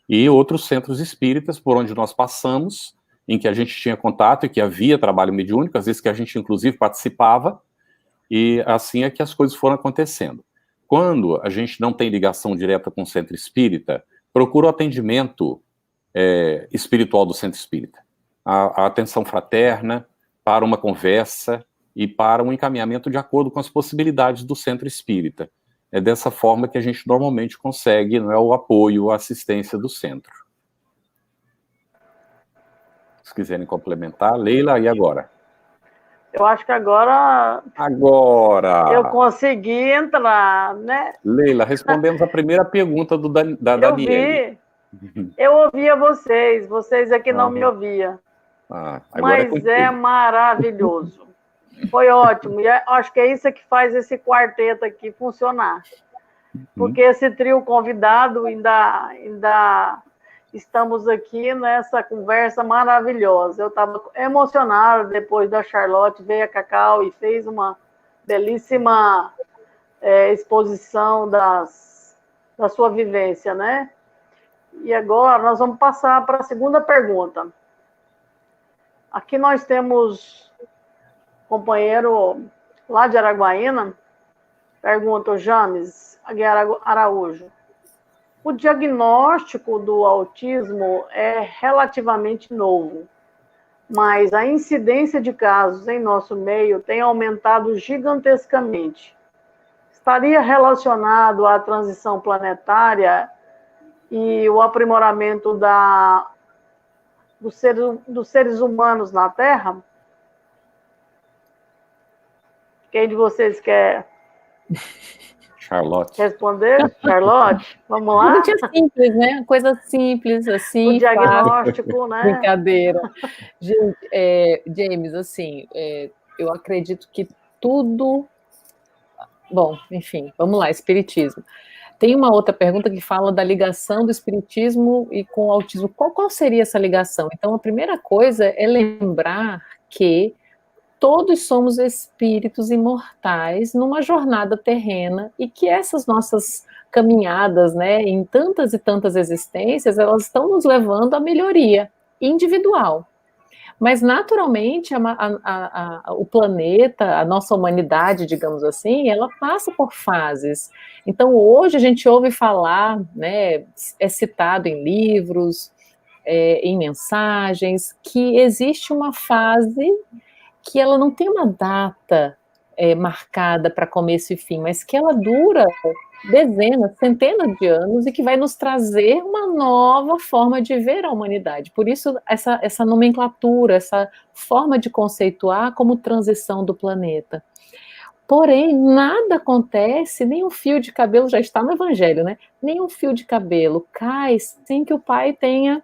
e outros centros espíritas por onde nós passamos, em que a gente tinha contato e que havia trabalho mediúnico, às vezes que a gente, inclusive, participava, e assim é que as coisas foram acontecendo. Quando a gente não tem ligação direta com o centro espírita, procura o atendimento espiritual do centro espírita. A atenção fraterna, para uma conversa e para um encaminhamento de acordo com as possibilidades do centro espírita. é dessa forma que a gente normalmente consegue, não é, o apoio, a assistência do centro. Se quiserem complementar, Leila, e agora? Eu acho que agora eu consegui entrar, né? Leila, respondemos a primeira pergunta da Daniele. Eu ouvia vocês é que não me ouviam. Mas é maravilhoso. Foi ótimo. E acho que é isso que faz esse quarteto aqui funcionar. Porque esse trio convidado, ainda estamos aqui nessa conversa maravilhosa. Eu estava emocionada depois da Charlotte, veio a Cacau e fez uma belíssima exposição da sua vivência, né? E agora nós vamos passar para a segunda pergunta. Aqui nós temos um companheiro lá de Araguaína, pergunta o James Aguiar Araújo. O diagnóstico do autismo é relativamente novo, mas a incidência de casos em nosso meio tem aumentado gigantescamente. Estaria relacionado à transição planetária e o aprimoramento dos seres humanos na Terra? Quem de vocês quer Charlotte responder? Charlotte, vamos lá? Muito simples, né? Coisa simples, assim. O diagnóstico, fácil. Né? Brincadeira. Gente, James, assim, eu acredito que tudo... Bom, enfim, vamos lá, espiritismo. Tem uma outra pergunta que fala da ligação do espiritismo e com o autismo. Qual seria essa ligação? Então, a primeira coisa é lembrar que todos somos espíritos imortais numa jornada terrena e que essas nossas caminhadas, né, em tantas e tantas existências, elas estão nos levando à melhoria individual. Mas, naturalmente, o planeta, a nossa humanidade, digamos assim, ela passa por fases. Então, hoje a gente ouve falar, né, é citado em livros, em mensagens, que existe uma fase que ela não tem uma data marcada para começo e fim, mas que ela dura dezenas, centenas de anos e que vai nos trazer uma nova forma de ver a humanidade. Por isso, essa nomenclatura, essa forma de conceituar como transição do planeta. Porém, nada acontece, nem um fio de cabelo, já está no Evangelho, né? Nem um fio de cabelo cai sem que o Pai tenha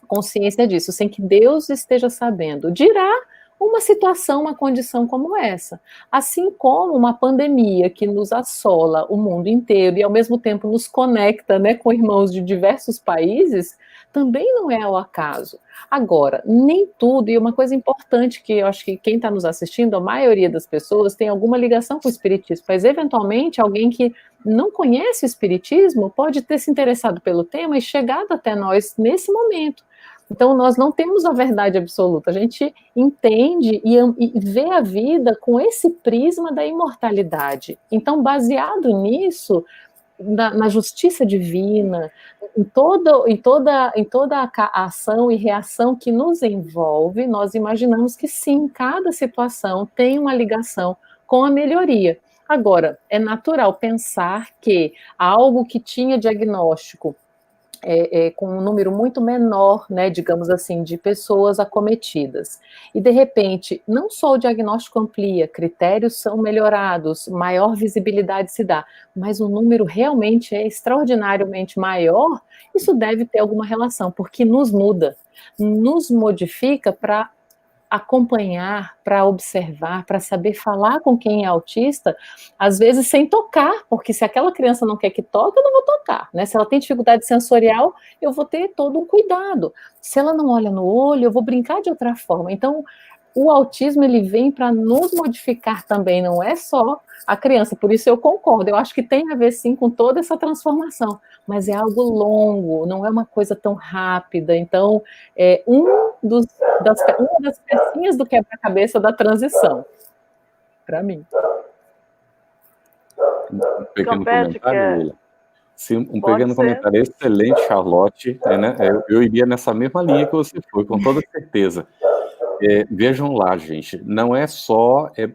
consciência disso, sem que Deus esteja sabendo. Dirá uma situação, uma condição como essa. Assim como uma pandemia que nos assola o mundo inteiro e ao mesmo tempo nos conecta, né, com irmãos de diversos países, também não é ao acaso. Agora, nem tudo, e uma coisa importante que eu acho que quem está nos assistindo, a maioria das pessoas tem alguma ligação com o espiritismo, mas eventualmente alguém que não conhece o espiritismo pode ter se interessado pelo tema e chegado até nós nesse momento. Então, nós não temos a verdade absoluta, a gente entende e vê a vida com esse prisma da imortalidade. Então, baseado nisso, na justiça divina, em toda a ação e reação que nos envolve, nós imaginamos que sim, cada situação tem uma ligação com a melhoria. Agora, é natural pensar que algo que tinha diagnóstico com um número muito menor, né, digamos assim, de pessoas acometidas. E, de repente, não só o diagnóstico amplia, critérios são melhorados, maior visibilidade se dá, mas o número realmente é extraordinariamente maior, isso deve ter alguma relação, porque nos muda, nos modifica para acompanhar, para observar, para saber falar com quem é autista, às vezes sem tocar, porque se aquela criança não quer que toque, eu não vou tocar, né? Se ela tem dificuldade sensorial, eu vou ter todo um cuidado. Se ela não olha no olho, eu vou brincar de outra forma. Então, o autismo, ele vem para nos modificar também, não é só a criança, por isso eu concordo, eu acho que tem a ver sim com toda essa transformação, mas é algo longo, não é uma coisa tão rápida, então uma das pecinhas do quebra-cabeça da transição, para mim. Um pequeno comentário, Lila. Sim, um pequeno comentário excelente, Charlotte, né? Eu iria nessa mesma linha que você foi, com toda certeza. Vejam lá, gente, não é só... É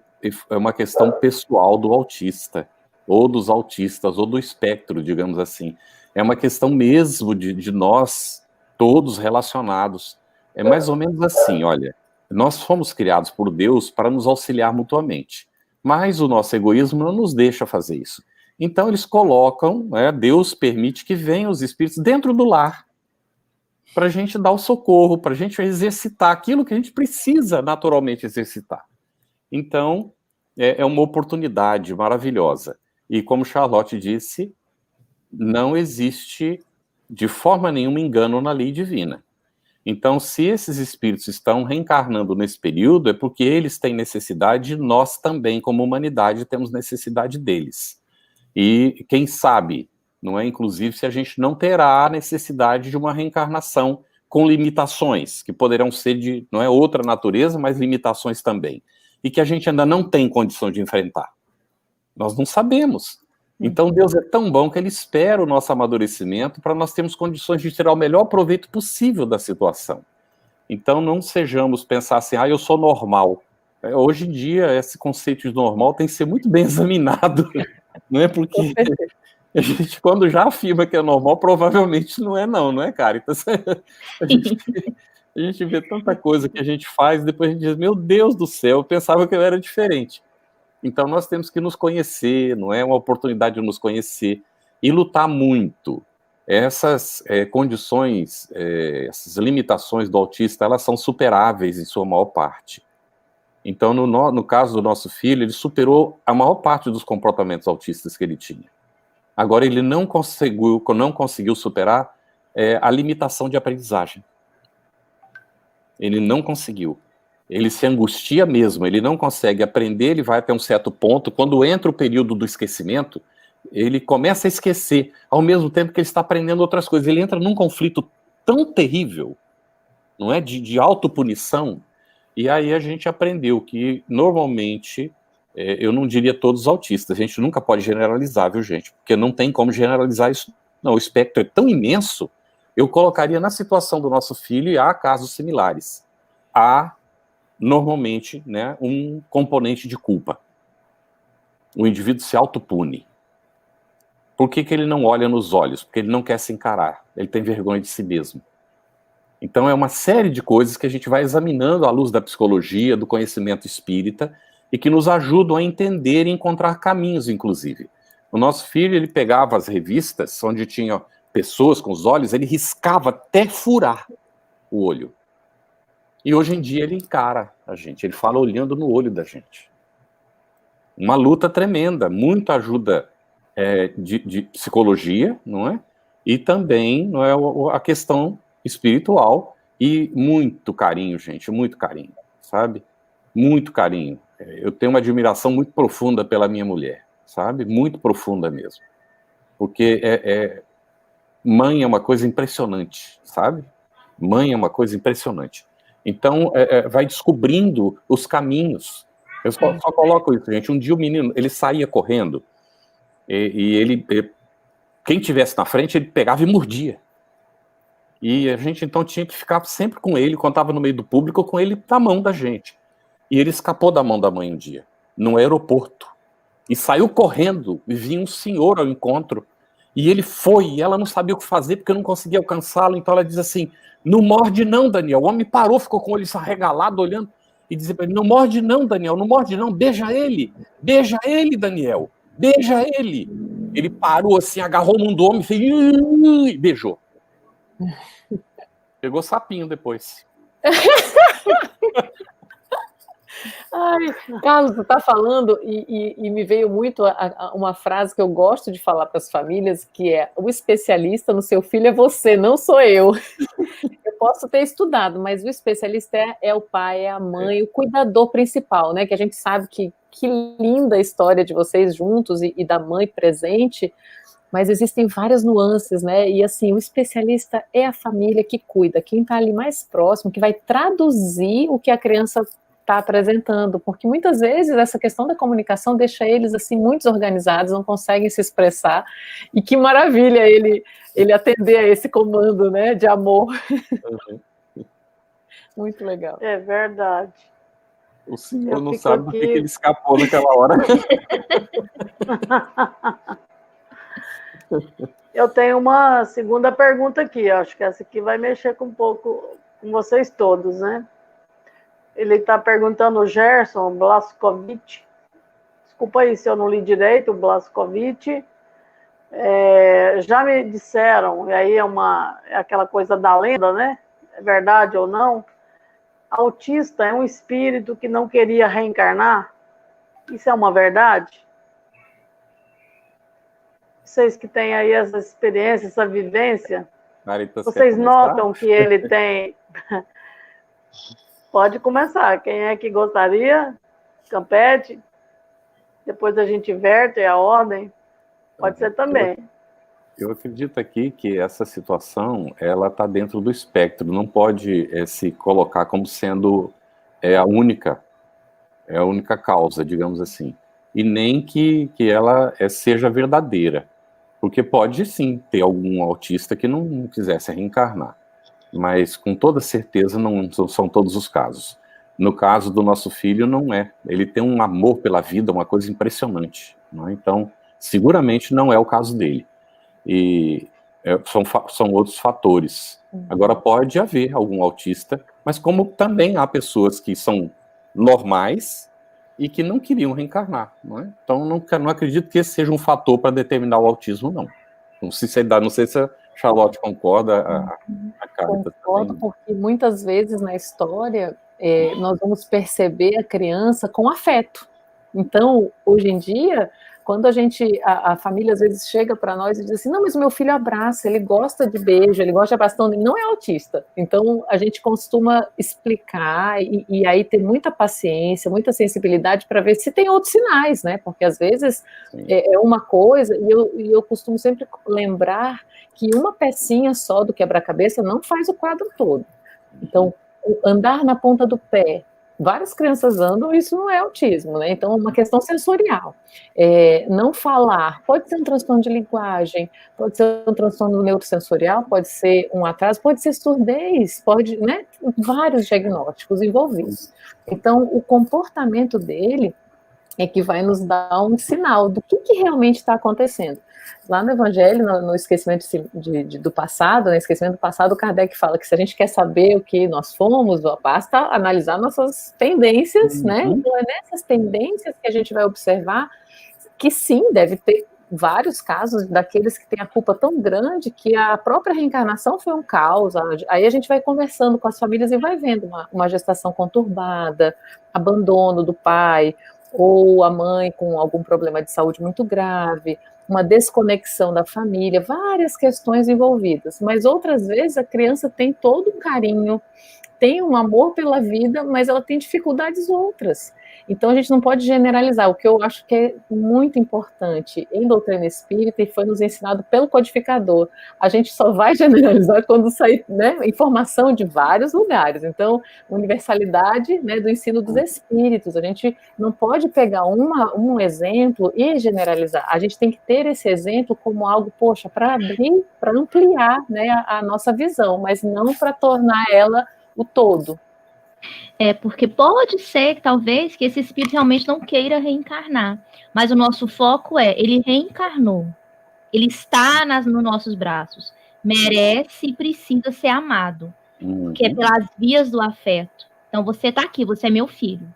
uma questão pessoal do autista. ou dos autistas, ou do espectro, digamos assim. É uma questão mesmo de nós todos relacionados. É mais ou menos assim, olha, nós fomos criados por Deus para nos auxiliar mutuamente, mas o nosso egoísmo não nos deixa fazer isso. Então eles colocam, né, Deus permite que venham os espíritos dentro do lar, para a gente dar o socorro, para a gente exercitar aquilo que a gente precisa naturalmente exercitar. Então, é uma oportunidade maravilhosa. E como Charlotte disse, não existe de forma nenhuma engano na lei divina. Então, se esses espíritos estão reencarnando nesse período, é porque eles têm necessidade, nós também, como humanidade, temos necessidade deles. E quem sabe, não é? Inclusive, se a gente não terá a necessidade de uma reencarnação com limitações, que poderão ser de, não é, outra natureza, mas limitações também, e que a gente ainda não tem condição de enfrentar. Nós não sabemos. Então, Deus é tão bom que Ele espera o nosso amadurecimento para nós termos condições de tirar o melhor proveito possível da situação. Então, não sejamos pensar assim, eu sou normal. Hoje em dia, esse conceito de normal tem que ser muito bem examinado, não é? Porque a gente, quando já afirma que é normal, provavelmente não é, Caritas? A gente vê tanta coisa que a gente faz, depois a gente diz, meu Deus do céu, eu pensava que eu era diferente. Então nós temos que nos conhecer, não é? Uma oportunidade de nos conhecer e lutar muito. Essas condições, essas limitações do autista, elas são superáveis em sua maior parte. Então, no caso do nosso filho, ele superou a maior parte dos comportamentos autistas que ele tinha. Agora, ele não conseguiu superar a limitação de aprendizagem. Ele não conseguiu. Ele se angustia mesmo, ele não consegue aprender, ele vai até um certo ponto, quando entra o período do esquecimento, ele começa a esquecer, ao mesmo tempo que ele está aprendendo outras coisas. Ele entra num conflito tão terrível, não é, de autopunição, e aí a gente aprendeu que, normalmente, eu não diria todos os autistas, a gente nunca pode generalizar, viu, gente? Porque não tem como generalizar isso. Não, o espectro é tão imenso, eu colocaria na situação do nosso filho, e há casos similares. Há, normalmente, né, um componente de culpa. O indivíduo se autopune. Por que ele não olha nos olhos? Porque ele não quer se encarar, ele tem vergonha de si mesmo. Então é uma série de coisas que a gente vai examinando à luz da psicologia, do conhecimento espírita, e que nos ajudam a entender e encontrar caminhos, inclusive. O nosso filho, ele pegava as revistas, onde tinha pessoas com os olhos, ele riscava até furar o olho. E hoje em dia ele encara a gente, ele fala olhando no olho da gente. Uma luta tremenda, muita ajuda de psicologia, não é? E também, não é, a questão espiritual, e muito carinho, gente, muito carinho, sabe? Muito carinho. Eu tenho uma admiração muito profunda pela minha mulher, sabe? Muito profunda mesmo. Porque mãe é uma coisa impressionante, sabe? Mãe é uma coisa impressionante. Então, vai descobrindo os caminhos. Eu só coloco isso, gente. Um dia o menino, ele saía correndo, e ele, quem tivesse na frente, ele pegava e mordia. E a gente, então, tinha que ficar sempre com ele, quando estava no meio do público, com ele na mão da gente. E ele escapou da mão da mãe um dia, no aeroporto. E saiu correndo, e vinha um senhor ao encontro. E ele foi, e ela não sabia o que fazer, porque não conseguia alcançá-lo. Então ela diz assim, não morde não, Daniel. O homem parou, ficou com o olho arregalado, olhando, e dizia para ele, não morde não, Daniel, não morde não, beija ele, Daniel, beija ele. Ele parou assim, agarrou a mão do homem, fez, e beijou. Pegou sapinho depois. Ai, Carlos, você está falando e me veio muito uma frase que eu gosto de falar para as famílias, que é, o especialista no seu filho é você, não sou eu. Eu posso ter estudado, mas o especialista é o pai, é a mãe, o cuidador principal, né? Que a gente sabe que linda a história de vocês juntos e da mãe presente, mas existem várias nuances, né? E assim, o especialista é a família que cuida, quem está ali mais próximo, que vai traduzir o que a criança está apresentando, porque muitas vezes essa questão da comunicação deixa eles assim muito desorganizados, não conseguem se expressar, e que maravilha ele atender a esse comando, né, de amor. Muito legal. É verdade. O senhor Eu não fico sabe por que aqui- ele escapou naquela hora. Eu tenho uma segunda pergunta aqui, acho que essa aqui vai mexer com um pouco com vocês todos, né? Ele está perguntando, o Gerson Blaskovic, desculpa aí se eu não li direito, o Blaskovic, já me disseram, e aí é aquela coisa da lenda, né? É verdade ou não? Autista é um espírito que não queria reencarnar? Isso é uma verdade? Vocês que têm aí essa experiência, essa vivência, Caritas, vocês quer começar? notam que ele tem... Pode começar. Quem é que gostaria? Campete. Depois a gente inverte a ordem. Pode ser também. Eu acredito aqui que essa situação, ela está dentro do espectro, não pode se colocar como sendo a única causa, digamos assim. E nem que ela seja verdadeira, porque pode sim ter algum autista que não quisesse reencarnar, mas com toda certeza não são todos os casos. No caso do nosso filho, não é. Ele tem um amor pela vida, uma coisa impressionante, não é? Então, seguramente não é o caso dele. E são outros fatores. Agora, pode haver algum autista, mas como também há pessoas que são normais e que não queriam reencarnar, não é? Então, não acredito que esse seja um fator para determinar o autismo, não. Não sei se a Charlotte concorda, a Caritas Concordo, também. porque muitas vezes na história nós vamos perceber a criança com afeto. Então, hoje em dia, quando a família às vezes chega para nós e diz assim, não, mas o meu filho abraça, ele gosta de beijo, ele gosta de abraço, então ele não é autista. Então, a gente costuma explicar e aí ter muita paciência, muita sensibilidade para ver se tem outros sinais, né? Porque às vezes é uma coisa, e eu costumo sempre lembrar que uma pecinha só do quebra-cabeça não faz o quadro todo. Então, andar na ponta do pé, várias crianças andam, isso não é autismo, né? Então, é uma questão sensorial. Não falar, pode ser um transtorno de linguagem, pode ser um transtorno neurosensorial, pode ser um atraso, pode ser surdez, pode, né? Vários diagnósticos envolvidos. Então, o comportamento dele é que vai nos dar um sinal do que realmente está acontecendo. Lá no Evangelho, no esquecimento do passado, no esquecimento do passado, Kardec fala que se a gente quer saber o que nós fomos, basta analisar nossas tendências, né? Então é nessas tendências que a gente vai observar que sim, deve ter vários casos daqueles que têm a culpa tão grande que a própria reencarnação foi um caos. Aí a gente vai conversando com as famílias e vai vendo uma gestação conturbada, abandono do pai, ou a mãe com algum problema de saúde muito grave, uma desconexão da família, várias questões envolvidas. Mas outras vezes a criança tem todo um carinho, tem um amor pela vida, mas ela tem dificuldades outras. Então a gente não pode generalizar. O que eu acho que é muito importante em doutrina espírita, e foi nos ensinado pelo codificador, a gente só vai generalizar quando sair, né, informação de vários lugares. Então, universalidade, né, do ensino dos espíritos. A gente não pode pegar um exemplo e generalizar. A gente tem que ter esse exemplo como algo, poxa, para abrir, para ampliar, né, a nossa visão, mas não para tornar ela o todo. Porque pode ser, talvez, que esse espírito realmente não queira reencarnar, mas o nosso foco ele reencarnou, ele está nos nossos braços, merece e precisa ser amado, que é pelas vias do afeto. Então, você está aqui, você é meu filho.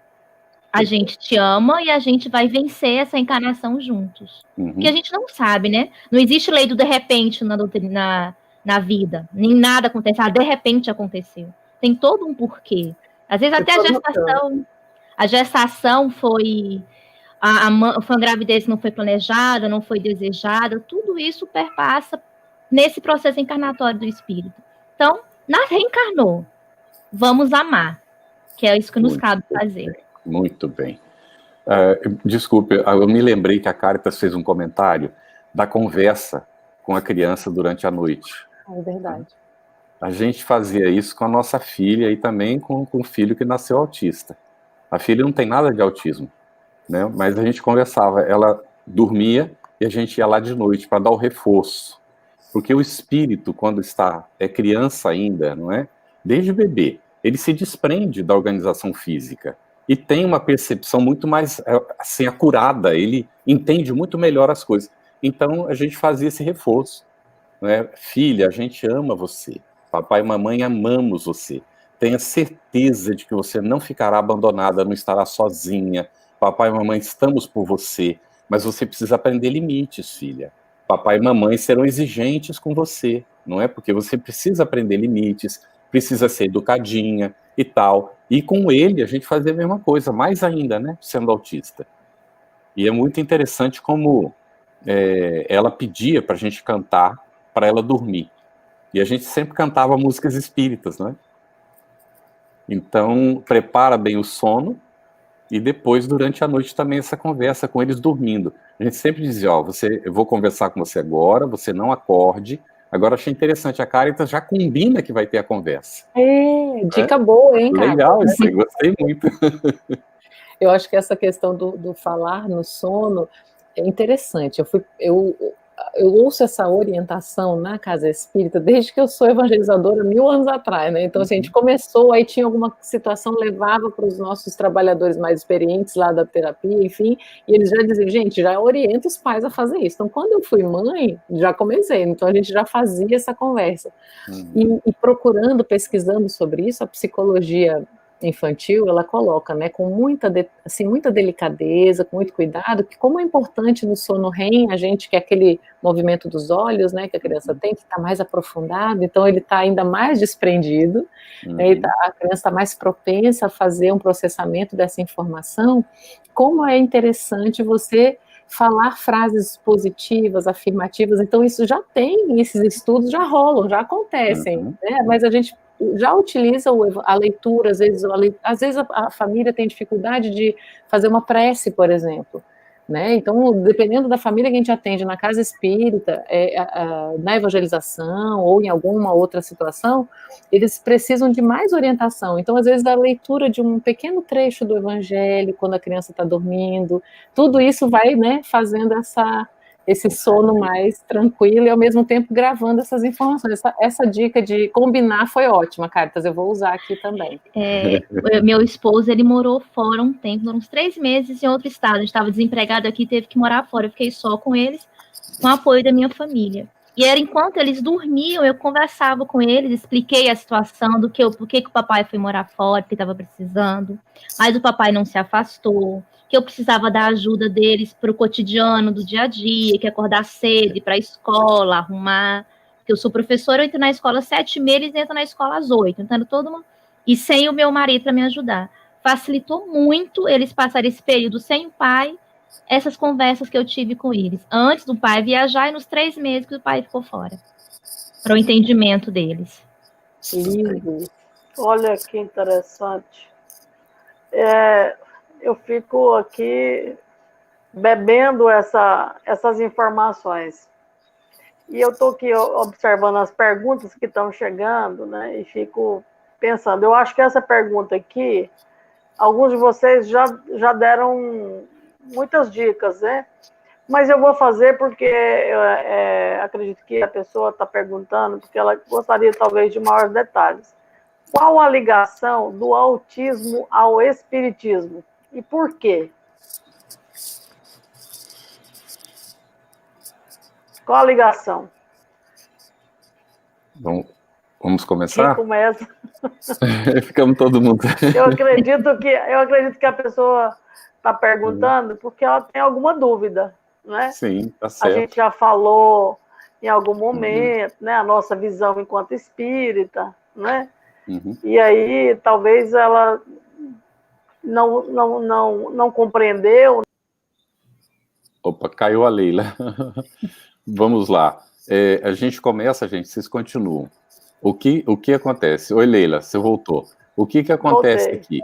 A gente te ama e a gente vai vencer essa encarnação juntos. Que a gente não sabe, né? Não existe lei do de repente na vida. Nem nada acontece. De repente aconteceu. Tem todo um porquê. Às vezes até a gestação foi uma gravidez que não foi planejada, não foi desejada. Tudo isso perpassa nesse processo encarnatório do espírito. Então, reencarnou. Vamos amar. Que é isso que nos cabe fazer. Muito bem. Desculpe, eu me lembrei que a Caritas fez um comentário da conversa com a criança durante a noite. É verdade. A gente fazia isso com a nossa filha e também com o filho que nasceu autista. A filha não tem nada de autismo, né? Mas a gente conversava, ela dormia e a gente ia lá de noite para dar o reforço. Porque o espírito, quando é criança ainda, não é? Desde bebê, ele se desprende da organização física. e tem uma percepção muito mais assim, acurada, ele entende muito melhor as coisas. Então, a gente fazia esse reforço, né? Filha, a gente ama você, papai e mamãe amamos você, tenha certeza de que você não ficará abandonada, não estará sozinha, papai e mamãe estamos por você, mas você precisa aprender limites, filha. Papai e mamãe serão exigentes com você, não é? Porque você precisa aprender limites, precisa ser educadinha e tal. E com ele a gente fazia a mesma coisa, mais ainda, né? Sendo autista. E é muito interessante como ela pedia para a gente cantar para ela dormir. E a gente sempre cantava músicas espíritas, né? Então, prepara bem o sono e depois, durante a noite, também essa conversa com eles dormindo. A gente sempre dizia, ó, eu vou conversar com você agora, você não acorde. Agora, achei interessante, a Caritas já combina que vai ter a conversa. Dica boa, hein, cara? Legal isso aí, gostei muito. Eu acho que essa questão do falar no sono é interessante. Eu ouço essa orientação na Casa Espírita desde que eu sou evangelizadora 1000 anos atrás, né? Então, assim, a gente começou, aí tinha alguma situação, levava para os nossos trabalhadores mais experientes lá da terapia, enfim, e eles já diziam, gente, já orienta os pais a fazer isso. Então, quando eu fui mãe, já comecei, então a gente já fazia essa conversa. E procurando, pesquisando sobre isso, a psicologia infantil, ela coloca, né, com muita delicadeza, com muito cuidado, que como é importante no sono REM, a gente, que é aquele movimento dos olhos, né, que a criança tem, que está mais aprofundado, então ele está ainda mais desprendido, né, a criança está mais propensa a fazer um processamento dessa informação, como é interessante você falar frases positivas, afirmativas, então isso já tem, esses estudos já rolam, já acontecem, né, mas a gente já utiliza a leitura, às vezes a família tem dificuldade de fazer uma prece, por exemplo, né? Então, dependendo da família que a gente atende na casa espírita, na evangelização ou em alguma outra situação, eles precisam de mais orientação. Então, às vezes, a leitura de um pequeno trecho do evangelho, quando a criança está dormindo, tudo isso vai, né, fazendo esse sono mais tranquilo e ao mesmo tempo gravando essas informações. Essa dica de combinar foi ótima, Caritas, eu vou usar aqui também. Meu esposo, ele morou fora um tempo, uns 3 meses em outro estado, a gente estava desempregado aqui, teve que morar fora, eu fiquei só com eles, com o apoio da minha família. E era enquanto eles dormiam, eu conversava com eles, expliquei a situação por que o papai foi morar fora, que estava precisando, mas o papai não se afastou, que eu precisava da ajuda deles para o cotidiano do dia a dia, que é acordar cedo, ir para a escola, arrumar, porque eu sou professora, eu entro na escola às 7h30, eles entram na escola às 8h, então todo mundo... E sem o meu marido para me ajudar. Facilitou muito eles passarem esse período sem o pai, essas conversas que eu tive com eles, antes do pai viajar e nos 3 meses que o pai ficou fora, para o entendimento deles. Lindo. Olha que interessante. Eu fico aqui bebendo essas informações. E eu estou aqui observando as perguntas que estão chegando, né? E fico pensando, eu acho que essa pergunta aqui, alguns de vocês já deram muitas dicas, né? Mas eu vou fazer porque acredito que a pessoa está perguntando, porque ela gostaria talvez de maiores detalhes. Qual a ligação do autismo ao espiritismo? E por quê? Qual a ligação? Bom, vamos começar? Quem começa? Ficamos todo mundo. Eu acredito que a pessoa está perguntando porque ela tem alguma dúvida, né? Sim, tá certo. A gente já falou em algum momento, né? A nossa visão enquanto espírita, né? E aí talvez ela não compreendeu. Opa, caiu a Leila. Vamos lá. A gente começa, vocês continuam. O que acontece? Oi, Leila, você voltou. O que acontece aqui?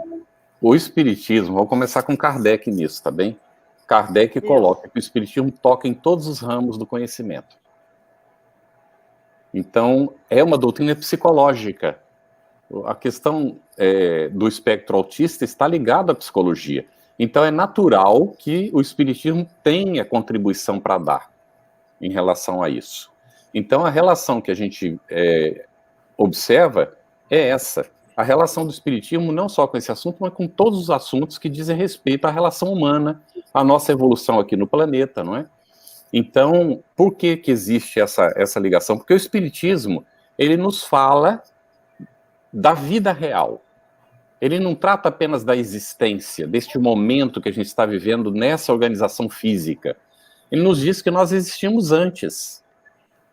O Espiritismo, vamos começar com Kardec nisso, tá bem? Kardec coloca que o Espiritismo toca em todos os ramos do conhecimento. Então, é uma doutrina psicológica. A questão do espectro autista está ligada à psicologia. Então, é natural que o Espiritismo tenha contribuição para dar em relação a isso. Então, a relação que a gente observa é essa. a relação do espiritismo não só com esse assunto, mas com todos os assuntos que dizem respeito à relação humana, à nossa evolução aqui no planeta, não é? Então, por que existe essa ligação? Porque o espiritismo, ele nos fala da vida real. Ele não trata apenas da existência, deste momento que a gente está vivendo nessa organização física. Ele nos diz que nós existimos antes,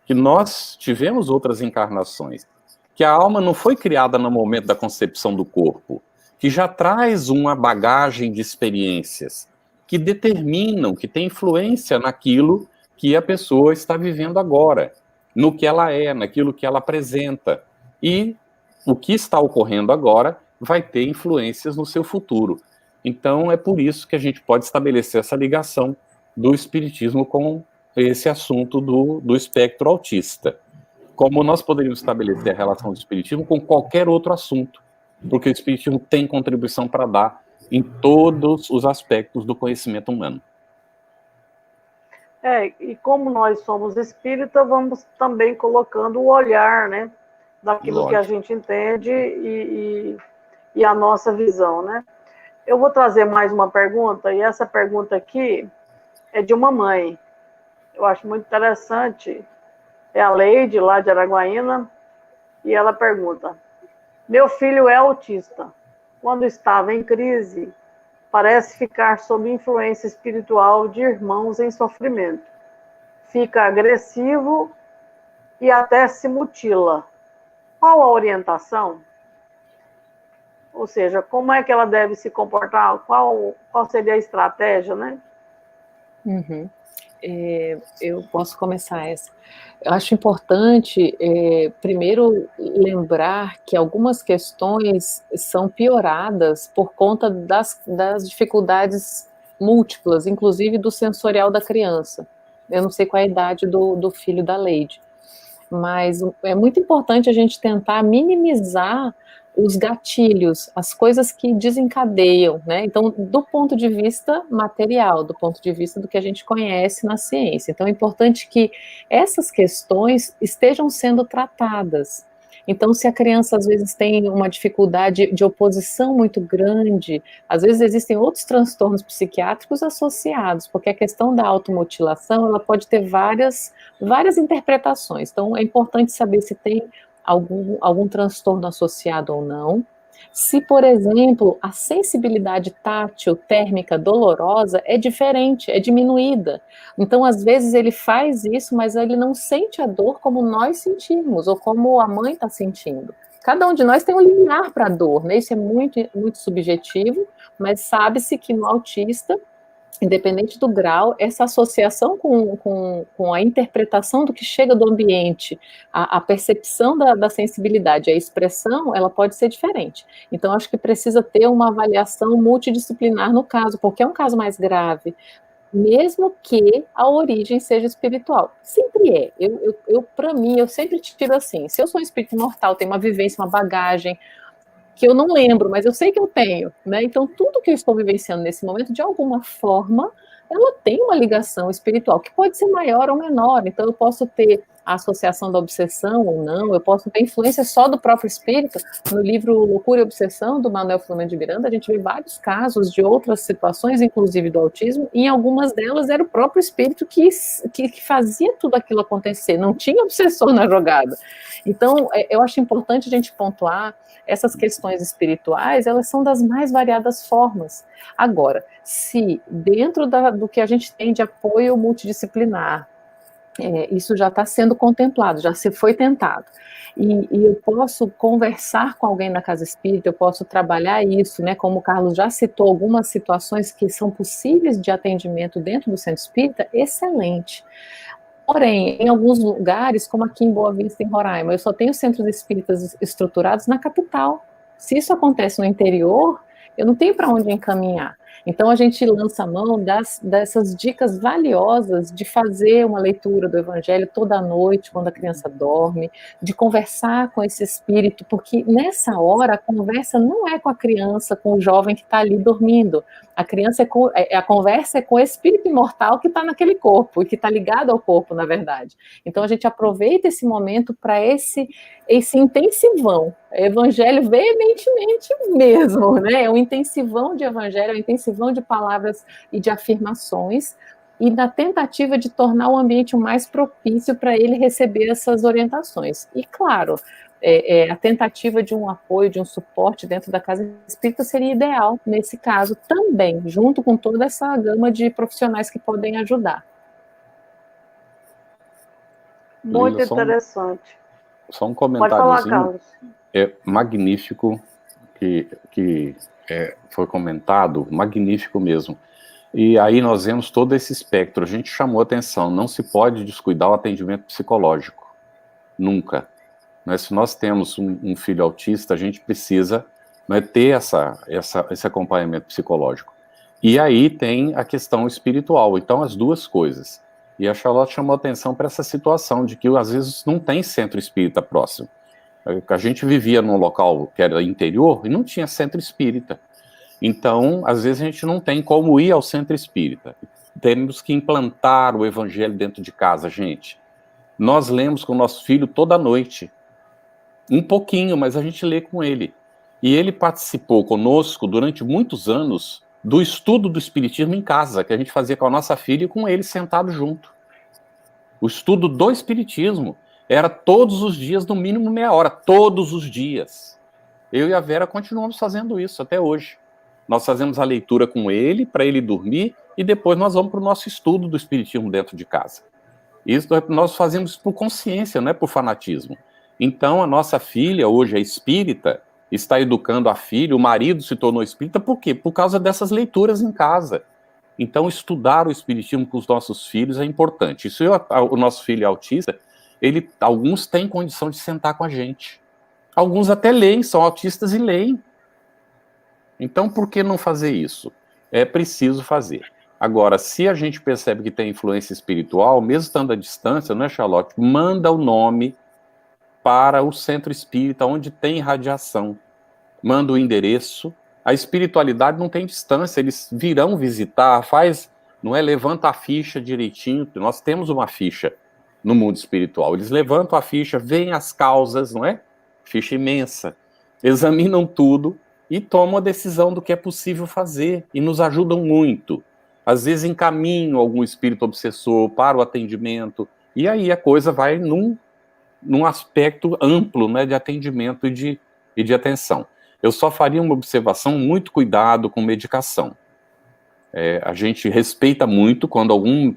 que nós tivemos outras encarnações, que a alma não foi criada no momento da concepção do corpo, que já traz uma bagagem de experiências que determinam, que tem influência naquilo que a pessoa está vivendo agora, no que ela é, naquilo que ela apresenta. E o que está ocorrendo agora vai ter influências no seu futuro. Então, é por isso que a gente pode estabelecer essa ligação do espiritismo com esse assunto do espectro autista. Como nós poderíamos estabelecer a relação do espiritismo com qualquer outro assunto, porque o espiritismo tem contribuição para dar em todos os aspectos do conhecimento humano. E como nós somos espírita, vamos também colocando o olhar, né, daquilo Lógico. que a gente entende e a nossa visão, né? Eu vou trazer mais uma pergunta, e essa pergunta aqui é de uma mãe. Eu acho muito interessante. É a Leide, lá de Araguaína, e ela pergunta: meu filho é autista. Quando estava em crise, parece ficar sob influência espiritual de irmãos em sofrimento. Fica agressivo e até se mutila. Qual a orientação? Ou seja, como é que ela deve se comportar? Qual seria a estratégia, né? Uhum. Eu posso começar essa. Eu acho importante, primeiro, lembrar que algumas questões são pioradas por conta das dificuldades múltiplas, inclusive do sensorial da criança. Eu não sei qual é a idade do filho da Leide, mas é muito importante a gente tentar minimizar os gatilhos, as coisas que desencadeiam, né? Então, do ponto de vista material, do ponto de vista do que a gente conhece na ciência. Então, é importante que essas questões estejam sendo tratadas. Então, se a criança às vezes tem uma dificuldade de oposição muito grande, às vezes existem outros transtornos psiquiátricos associados, porque a questão da automutilação, ela pode ter várias interpretações. Então, é importante saber se tem algum transtorno associado ou não. Se, por exemplo, a sensibilidade tátil, térmica, dolorosa é diferente, é diminuída. Então, às vezes, ele faz isso, mas ele não sente a dor como nós sentimos, ou como a mãe está sentindo. Cada um de nós tem um limiar para a dor, né? Isso é muito, muito subjetivo, mas sabe-se que no autista, independente do grau, essa associação com a interpretação do que chega do ambiente, a percepção da sensibilidade, a expressão, ela pode ser diferente. Então, acho que precisa ter uma avaliação multidisciplinar no caso, porque é um caso mais grave, mesmo que a origem seja espiritual. Sempre é. Para mim, eu sempre tiro assim, se eu sou um espírito imortal, tenho uma vivência, uma bagagem, que eu não lembro, mas eu sei que eu tenho, né? Então, tudo que eu estou vivenciando nesse momento, de alguma forma, ela tem uma ligação espiritual, que pode ser maior ou menor. Então, eu posso ter a associação da obsessão ou não, eu posso ter influência só do próprio espírito. No livro Loucura e Obsessão, do Manuel Filomeno de Miranda, a gente vê vários casos de outras situações, inclusive do autismo, e em algumas delas era o próprio espírito que fazia tudo aquilo acontecer, não tinha obsessor na jogada. Então, eu acho importante a gente pontuar essas questões espirituais, elas são das mais variadas formas. Agora, se dentro do que a gente tem de apoio multidisciplinar, isso já está sendo contemplado, já se foi tentado, e eu posso conversar com alguém na casa espírita, eu posso trabalhar isso, né, como o Carlos já citou, algumas situações que são possíveis de atendimento dentro do centro espírita, excelente. Porém, em alguns lugares, como aqui em Boa Vista, em Roraima, eu só tenho centros espíritas estruturados na capital. Se isso acontece no interior, eu não tenho para onde encaminhar. Então a gente lança a mão dessas dicas valiosas de fazer uma leitura do Evangelho toda noite, quando a criança dorme, de conversar com esse espírito, porque nessa hora a conversa não é com a criança, com o jovem que está ali dormindo. A a conversa é com o espírito imortal que está naquele corpo, e que está ligado ao corpo, na verdade. Então a gente aproveita esse momento para esse intensivão, evangelho veementemente mesmo, né? É um intensivão de evangelho, é um intensivão de palavras e de afirmações, e na tentativa de tornar o ambiente o mais propício para ele receber essas orientações. E claro, a tentativa de um apoio, de um suporte dentro da casa espírita seria ideal nesse caso também, junto com toda essa gama de profissionais que podem ajudar. Muito interessante. Só um comentário. Pode falar, Carlos. É magnífico que foi comentado, magnífico mesmo. E aí nós vemos todo esse espectro. A gente chamou atenção, não se pode descuidar o atendimento psicológico. Nunca. Se nós temos um filho autista, a gente precisa ter esse acompanhamento psicológico. E aí tem a questão espiritual. Então, as duas coisas. E a Charlotte chamou atenção para essa situação de que, às vezes, não tem centro espírita próximo. A gente vivia num local que era interior e não tinha centro espírita. Então, às vezes, a gente não tem como ir ao centro espírita. Temos que implantar o evangelho dentro de casa, gente. Nós lemos com o nosso filho toda noite. Um pouquinho, mas a gente lê com ele. E ele participou conosco durante muitos anos do estudo do Espiritismo em casa, que a gente fazia com a nossa filha e com ele sentado junto. O estudo do Espiritismo era todos os dias, no mínimo meia hora, todos os dias. Eu e a Vera continuamos fazendo isso até hoje. Nós fazemos a leitura com ele, para ele dormir, e depois nós vamos para o nosso estudo do Espiritismo dentro de casa. Isso nós fazemos por consciência, não é por fanatismo. Então, a nossa filha, hoje é espírita, está educando a filha, o marido se tornou espírita, por quê? Por causa dessas leituras em casa. Então, estudar o espiritismo com os nossos filhos é importante. Se o nosso filho é autista, alguns têm condição de sentar com a gente. Alguns até leem, são autistas e leem. Então, por que não fazer isso? É preciso fazer. Agora, se a gente percebe que tem influência espiritual, mesmo estando à distância, não é, Charlotte? Manda o nome para o centro espírita, onde tem radiação. Manda o endereço. A espiritualidade não tem distância, eles virão visitar, levanta a ficha direitinho. Nós temos uma ficha no mundo espiritual. Eles levantam a ficha, veem as causas, não é? Ficha imensa. Examinam tudo e tomam a decisão do que é possível fazer. E nos ajudam muito. Às vezes encaminham algum espírito obsessor para o atendimento. E aí a coisa vai num aspecto amplo, né, de atendimento e de atenção. Eu só faria uma observação, muito cuidado com medicação. A gente respeita muito quando algum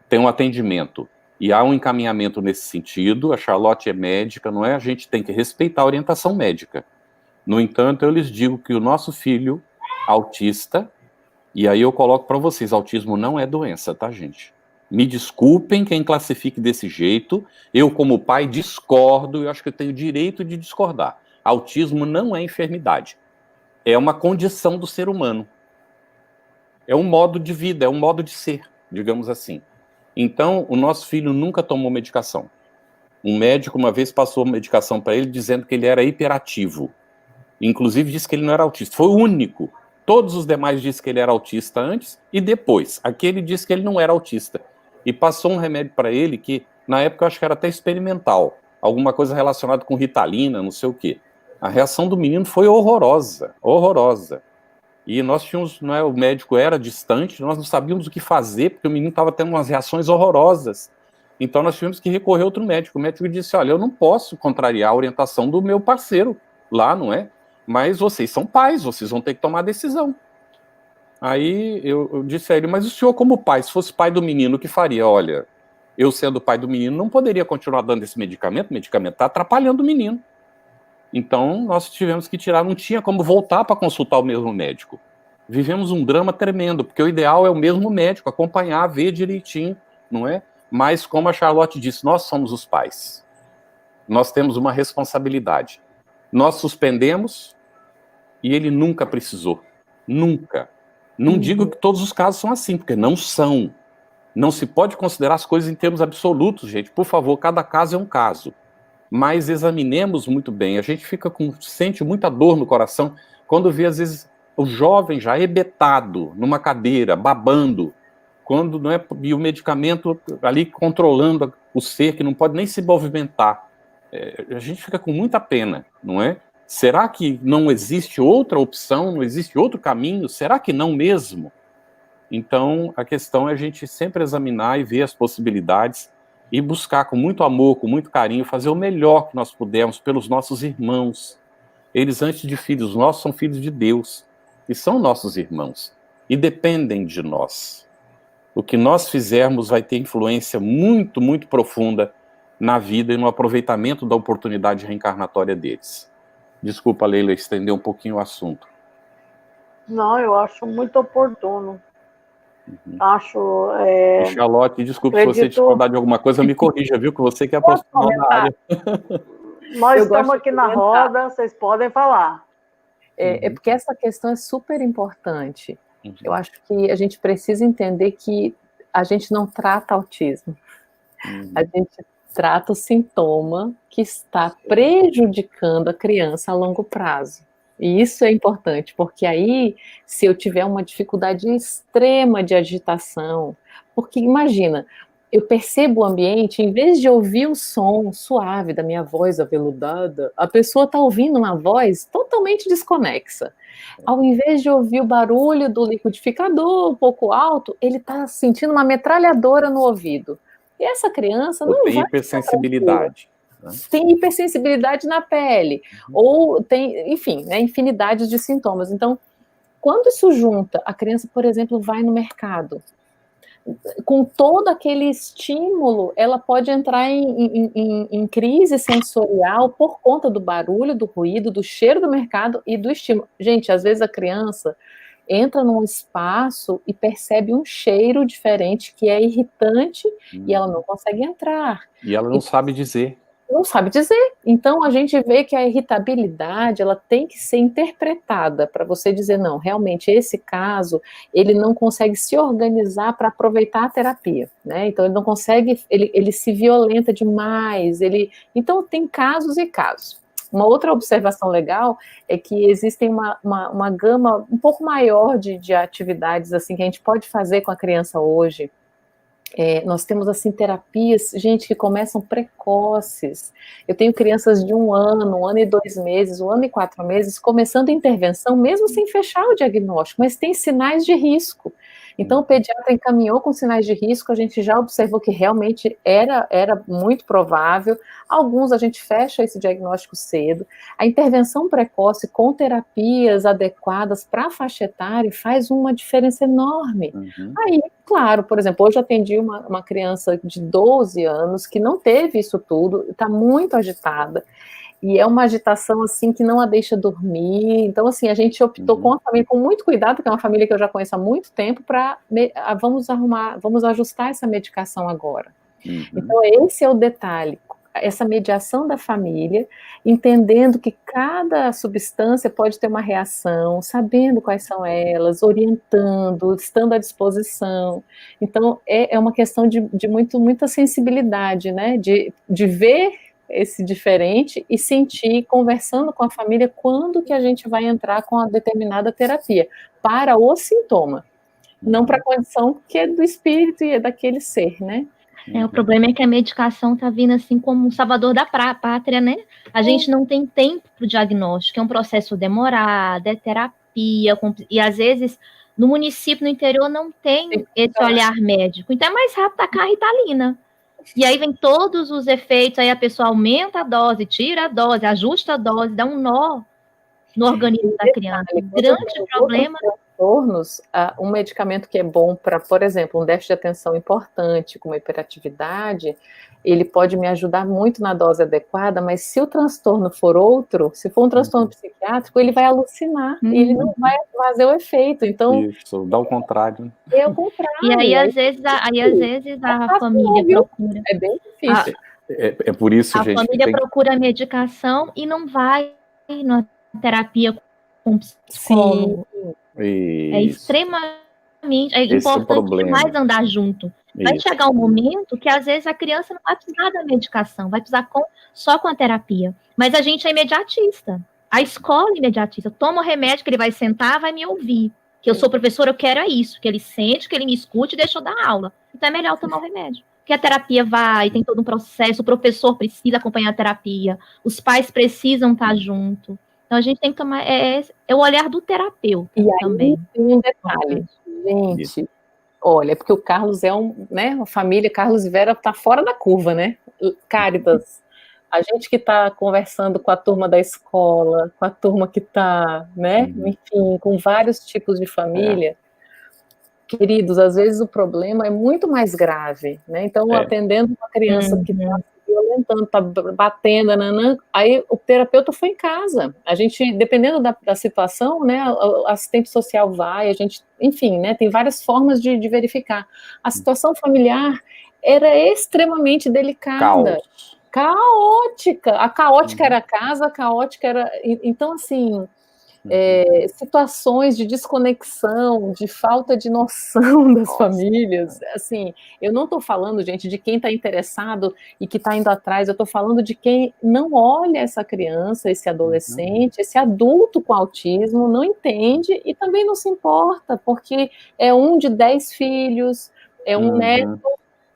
tem um atendimento e há um encaminhamento nesse sentido. A Charlotte é médica, não é? A gente tem que respeitar a orientação médica. No entanto, eu lhes digo que o nosso filho autista, e aí eu coloco para vocês, autismo não é doença, tá, gente? Me desculpem quem classifique desse jeito, eu como pai discordo, eu acho que eu tenho direito de discordar. Autismo não é enfermidade, é uma condição do ser humano. É um modo de vida, é um modo de ser, digamos assim. Então, o nosso filho nunca tomou medicação. Um médico uma vez passou medicação para ele dizendo que ele era hiperativo. Inclusive disse que ele não era autista, foi o único. Todos os demais disseram que ele era autista antes e depois. Aquele disse que ele não era autista. E passou um remédio para ele que, na época, eu acho que era até experimental. Alguma coisa relacionada com Ritalina, não sei o quê. A reação do menino foi horrorosa, horrorosa. E nós tínhamos, não é, o médico era distante, nós não sabíamos o que fazer, porque o menino estava tendo umas reações horrorosas. Então nós tivemos que recorrer a outro médico. O médico disse, olha, eu não posso contrariar a orientação do meu parceiro lá, não é? Mas vocês são pais, vocês vão ter que tomar a decisão. Aí eu disse a ele, mas o senhor como pai, se fosse pai do menino, o que faria? Olha, eu sendo pai do menino, não poderia continuar dando esse medicamento, o medicamento está atrapalhando o menino. Então nós tivemos que tirar, não tinha como voltar para consultar o mesmo médico. Vivemos um drama tremendo, porque o ideal é o mesmo médico, acompanhar, ver direitinho, não é? Mas como a Charlotte disse, nós somos os pais. Nós temos uma responsabilidade. Nós suspendemos e ele nunca precisou. Nunca. Não digo que todos os casos são assim, porque não são. Não se pode considerar as coisas em termos absolutos, gente. Por favor, cada caso é um caso. Mas examinemos muito bem. A gente sente muita dor no coração quando vê, às vezes, o jovem já ebetado numa cadeira, babando, quando não é, e o medicamento ali controlando o ser, que não pode nem se movimentar. A gente fica com muita pena, não é? Será que não existe outra opção, não existe outro caminho? Será que não mesmo? Então, a questão é a gente sempre examinar e ver as possibilidades e buscar com muito amor, com muito carinho, fazer o melhor que nós pudermos pelos nossos irmãos. Eles, antes de filhos nossos, são filhos de Deus e são nossos irmãos e dependem de nós. O que nós fizermos vai ter influência muito, muito profunda na vida e no aproveitamento da oportunidade reencarnatória deles. Desculpa, Leila, estender um pouquinho o assunto. Não, eu acho muito oportuno. Acho... Charlotte, desculpe se você discordar de alguma coisa, me corrija, viu? Que você que é profissional na área. Nós estamos aqui na roda, vocês podem falar. É porque essa questão é super importante. Eu acho que a gente precisa entender que a gente não trata autismo. A gente trata o sintoma que está prejudicando a criança a longo prazo. E isso é importante, porque aí, se eu tiver uma dificuldade extrema de agitação, porque imagina, eu percebo o ambiente, em vez de ouvir o som suave da minha voz aveludada, a pessoa está ouvindo uma voz totalmente desconexa. Ao invés de ouvir o barulho do liquidificador um pouco alto, ele está sentindo uma metralhadora no ouvido. E essa criança não tem vai hipersensibilidade. Tem hipersensibilidade na pele, ou tem, enfim, né, infinidade de sintomas. Então, quando isso junta, a criança, por exemplo, vai no mercado, com todo aquele estímulo, ela pode entrar em crise sensorial por conta do barulho, do ruído, do cheiro do mercado e do estímulo. Gente, às vezes a criança entra num espaço e percebe um cheiro diferente que é irritante e ela não consegue entrar. E ela não sabe dizer. Não sabe dizer. Então, a gente vê que a irritabilidade, ela tem que ser interpretada para você dizer, não, realmente, esse caso, ele não consegue se organizar para aproveitar a terapia, né? Então, ele não consegue, ele se violenta demais, então, tem casos e casos. Uma outra observação legal é que existem uma gama um pouco maior de atividades, assim, que a gente pode fazer com a criança hoje. Nós temos, assim, terapias, gente, que começam precoces. Eu tenho crianças de 1 ano, 1 ano e 2 meses, 1 ano e 4 meses, começando a intervenção, mesmo sem fechar o diagnóstico, mas tem sinais de risco. Então, o pediatra encaminhou com sinais de risco, a gente já observou que realmente era muito provável. Alguns a gente fecha esse diagnóstico cedo. A intervenção precoce com terapias adequadas para a faixa etária faz uma diferença enorme. Aí, claro, por exemplo, hoje eu atendi uma criança de 12 anos que não teve isso tudo, está muito agitada. E é uma agitação, assim, que não a deixa dormir. Então, assim, a gente optou com a família, com muito cuidado, que é uma família que eu já conheço há muito tempo, para vamos ajustar essa medicação agora. Então, esse é o detalhe, essa mediação da família, entendendo que cada substância pode ter uma reação, sabendo quais são elas, orientando, estando à disposição. Então, é uma questão de muita sensibilidade, né, de ver esse diferente e sentir, conversando com a família, quando que a gente vai entrar com a determinada terapia, para o sintoma, não para a condição que é do espírito e é daquele ser, né? O problema é que a medicação está vindo assim como um salvador da pátria, né? A gente não tem tempo para o diagnóstico, é um processo demorado, é terapia, e às vezes no município, no interior, não tem esse olhar médico, então é mais rápido tacar a Ritalina. E aí vem todos os efeitos, aí a pessoa aumenta a dose, tira a dose, ajusta a dose, dá um nó no organismo da criança. O grande problema... Um medicamento que é bom para, por exemplo, um déficit de atenção importante, como hiperatividade, ele pode me ajudar muito na dose adequada, mas se o transtorno for outro, se for um transtorno psiquiátrico, ele vai alucinar, e ele não vai fazer o efeito. Então, isso, dá o contrário. É o contrário. E aí, às vezes, a família procura. É bem difícil. É por isso, gente. A família procura a medicação e não vai na terapia com psicólogo. É Isso. extremamente Esse é o importante problema. demais andar junto. Vai Isso. chegar um momento que, às vezes, a criança não vai precisar da medicação, vai precisar só com a terapia. Mas a gente é imediatista. A escola é imediatista. Toma o remédio que ele vai sentar, vai me ouvir. Que eu sou professora, eu quero é isso. Que ele sente, que ele me escute e deixa eu dar aula. Então é melhor tomar o remédio. Porque a terapia vai, tem todo um processo, o professor precisa acompanhar a terapia, os pais precisam estar junto. Então a gente tem que tomar... É o olhar do terapeuta E aí também. tem um detalhe, gente... Olha, porque o Carlos é uma família, Carlos e Vera tá fora da curva, né? Cáritas, a gente que está conversando com a turma da escola, com a turma que está, né, enfim, com vários tipos de família, queridos, às vezes o problema é muito mais grave, né? Então, atendendo uma criança que está se violentando, está batendo, aí o terapeuta foi em casa. A gente, dependendo da situação, né, o assistente social vai, a gente, enfim, né, tem várias formas de verificar. A situação familiar era extremamente delicada. Caótica. A caótica era a casa, a caótica era... Então, assim... situações de desconexão, de falta de noção das famílias, assim, eu não estou falando, gente, de quem está interessado e que está indo atrás, eu estou falando de quem não olha essa criança, esse adolescente, esse adulto com autismo, não entende e também não se importa, porque é um de 10 filhos, é um neto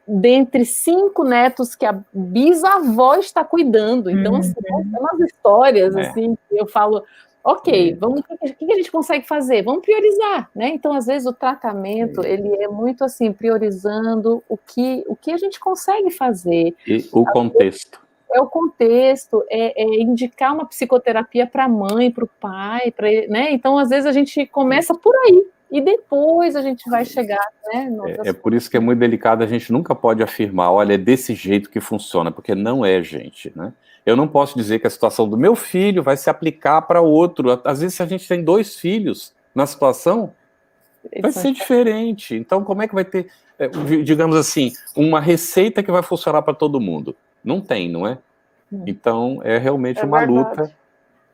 dentre 5 netos que a bisavó está cuidando, então, assim, são umas histórias, assim, que eu falo... Ok, o que a gente consegue fazer? Vamos priorizar, né? Então, às vezes, o tratamento, ele é muito assim, priorizando o que a gente consegue fazer. E o contexto. É o contexto, é indicar uma psicoterapia para a mãe, para o pai, né? Então, às vezes, a gente começa por aí, e depois a gente vai chegar, né? É por isso que é muito delicado, a gente nunca pode afirmar, olha, é desse jeito que funciona, porque não é, gente, né? Eu não posso dizer que a situação do meu filho vai se aplicar para outro. Às vezes, se a gente tem 2 filhos na situação, vai ser diferente. Então, como é que vai ter, digamos assim, uma receita que vai funcionar para todo mundo? Não tem, não é? Então, é realmente uma luta.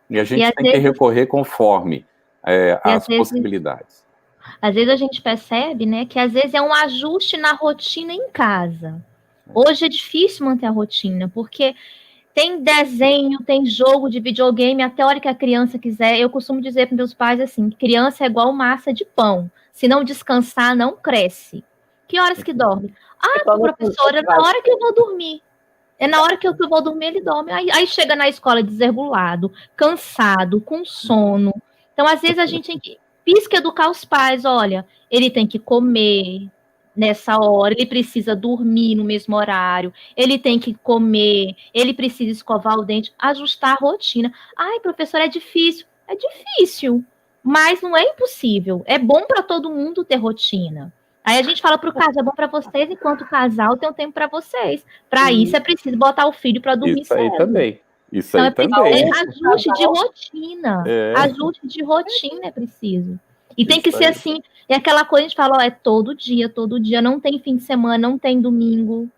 E a gente tem que recorrer conforme as possibilidades. Às vezes a gente percebe, né, que às vezes é um ajuste na rotina em casa. Hoje é difícil manter a rotina, porque tem desenho, tem jogo de videogame, até a hora que a criança quiser. Eu costumo dizer para meus pais assim, criança é igual massa de pão. Se não descansar, não cresce. Que horas que dorme? Professora, na hora que eu vou dormir. É na hora que eu vou dormir, ele dorme. Aí chega na escola desregulado, cansado, com sono. Então, às vezes, a gente tem que educar os pais. Olha, ele tem que comer nessa hora, ele precisa dormir no mesmo horário, ele tem que comer, ele precisa escovar o dente, ajustar a rotina. Ai, professor, é difícil. É difícil, mas não é impossível. É bom para todo mundo ter rotina. Aí a gente fala para o casal, é bom para vocês, enquanto casal tem um tempo para vocês. Para isso é preciso botar o filho para dormir cedo. Isso aí também. Isso aí também. Ajuste de rotina. Ajuste de rotina é preciso. E tem que ser assim, é aquela coisa, a gente fala, é todo dia, não tem fim de semana, não tem domingo.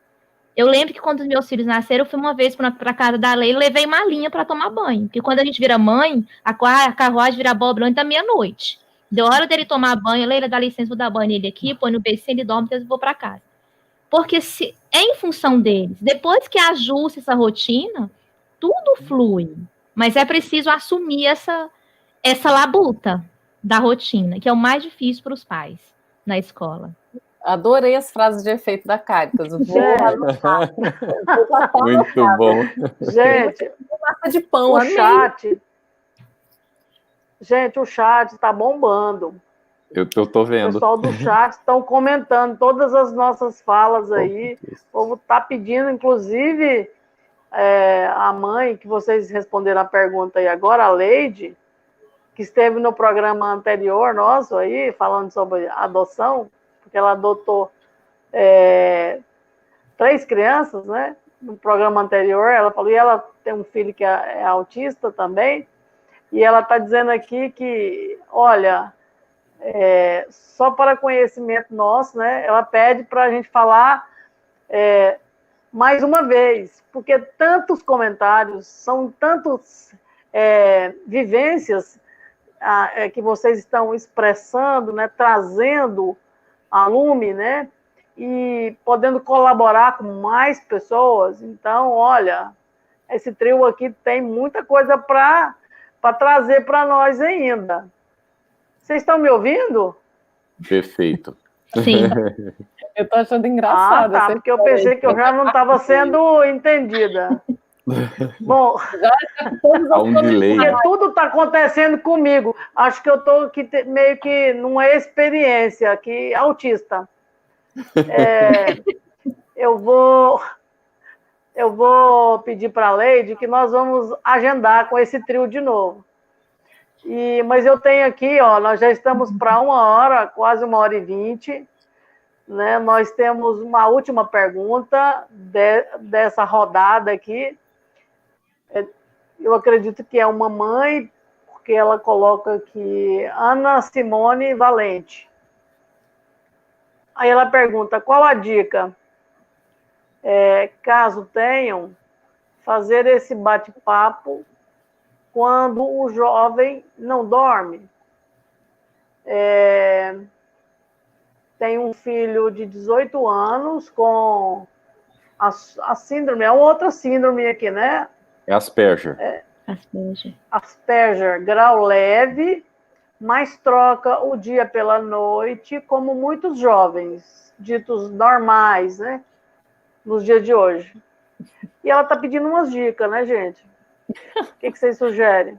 Eu lembro que quando os meus filhos nasceram, eu fui uma vez para casa da Leila e levei malinha para tomar banho. Porque quando a gente vira mãe, a carruagem vira abóbora antes da meia-noite. Deu hora dele tomar banho, Leila, dá licença, vou dar banho nele aqui, põe no BC, ele dorme, depois eu vou para casa. Porque se é em função deles. Depois que ajusta essa rotina, tudo flui. Mas é preciso assumir essa labuta da rotina, que é o mais difícil para os pais na escola. Adorei as frases de efeito da Cáritas. Muito bom. Gente, massa de pão, o chat... Gente, o chat está bombando. Eu tô vendo. O pessoal do chat estão comentando todas as nossas falas aí. O povo está pedindo, inclusive, a mãe, que vocês responderam a pergunta aí agora, a Leide, que esteve no programa anterior nosso aí, falando sobre adoção, porque ela adotou 3 crianças, né? No programa anterior, ela falou, e ela tem um filho que é autista também, e ela está dizendo aqui que, olha, só para conhecimento nosso, né? Ela pede para a gente falar mais uma vez, porque tantos comentários, são tantas vivências, que vocês estão expressando, né, trazendo a lume, né, e podendo colaborar com mais pessoas. Então, olha, esse trio aqui tem muita coisa para trazer para nós ainda. Vocês estão me ouvindo? Perfeito. Sim. Eu tô achando engraçado. Tá, porque eu pensei que eu já não estava sendo entendida. Bom, há um delay. porque tudo está acontecendo comigo. Acho que eu estou meio que numa experiência aqui, autista. Eu vou pedir para a Leide que nós vamos agendar com esse trio de novo. Mas eu tenho aqui, nós já estamos para 1 hora, quase 1h20, né? Nós temos uma última pergunta dessa rodada aqui. Eu acredito que é uma mãe, porque ela coloca aqui Ana Simone Valente. Aí ela pergunta, qual a dica? Caso tenham, fazer esse bate-papo quando o jovem não dorme. Tem um filho de 18 anos com a síndrome, é uma outra síndrome aqui, né? É Asperger. Asperger, grau leve, mas troca o dia pela noite, como muitos jovens, ditos normais, né? Nos dias de hoje. E ela está pedindo umas dicas, né, gente? O que vocês sugerem?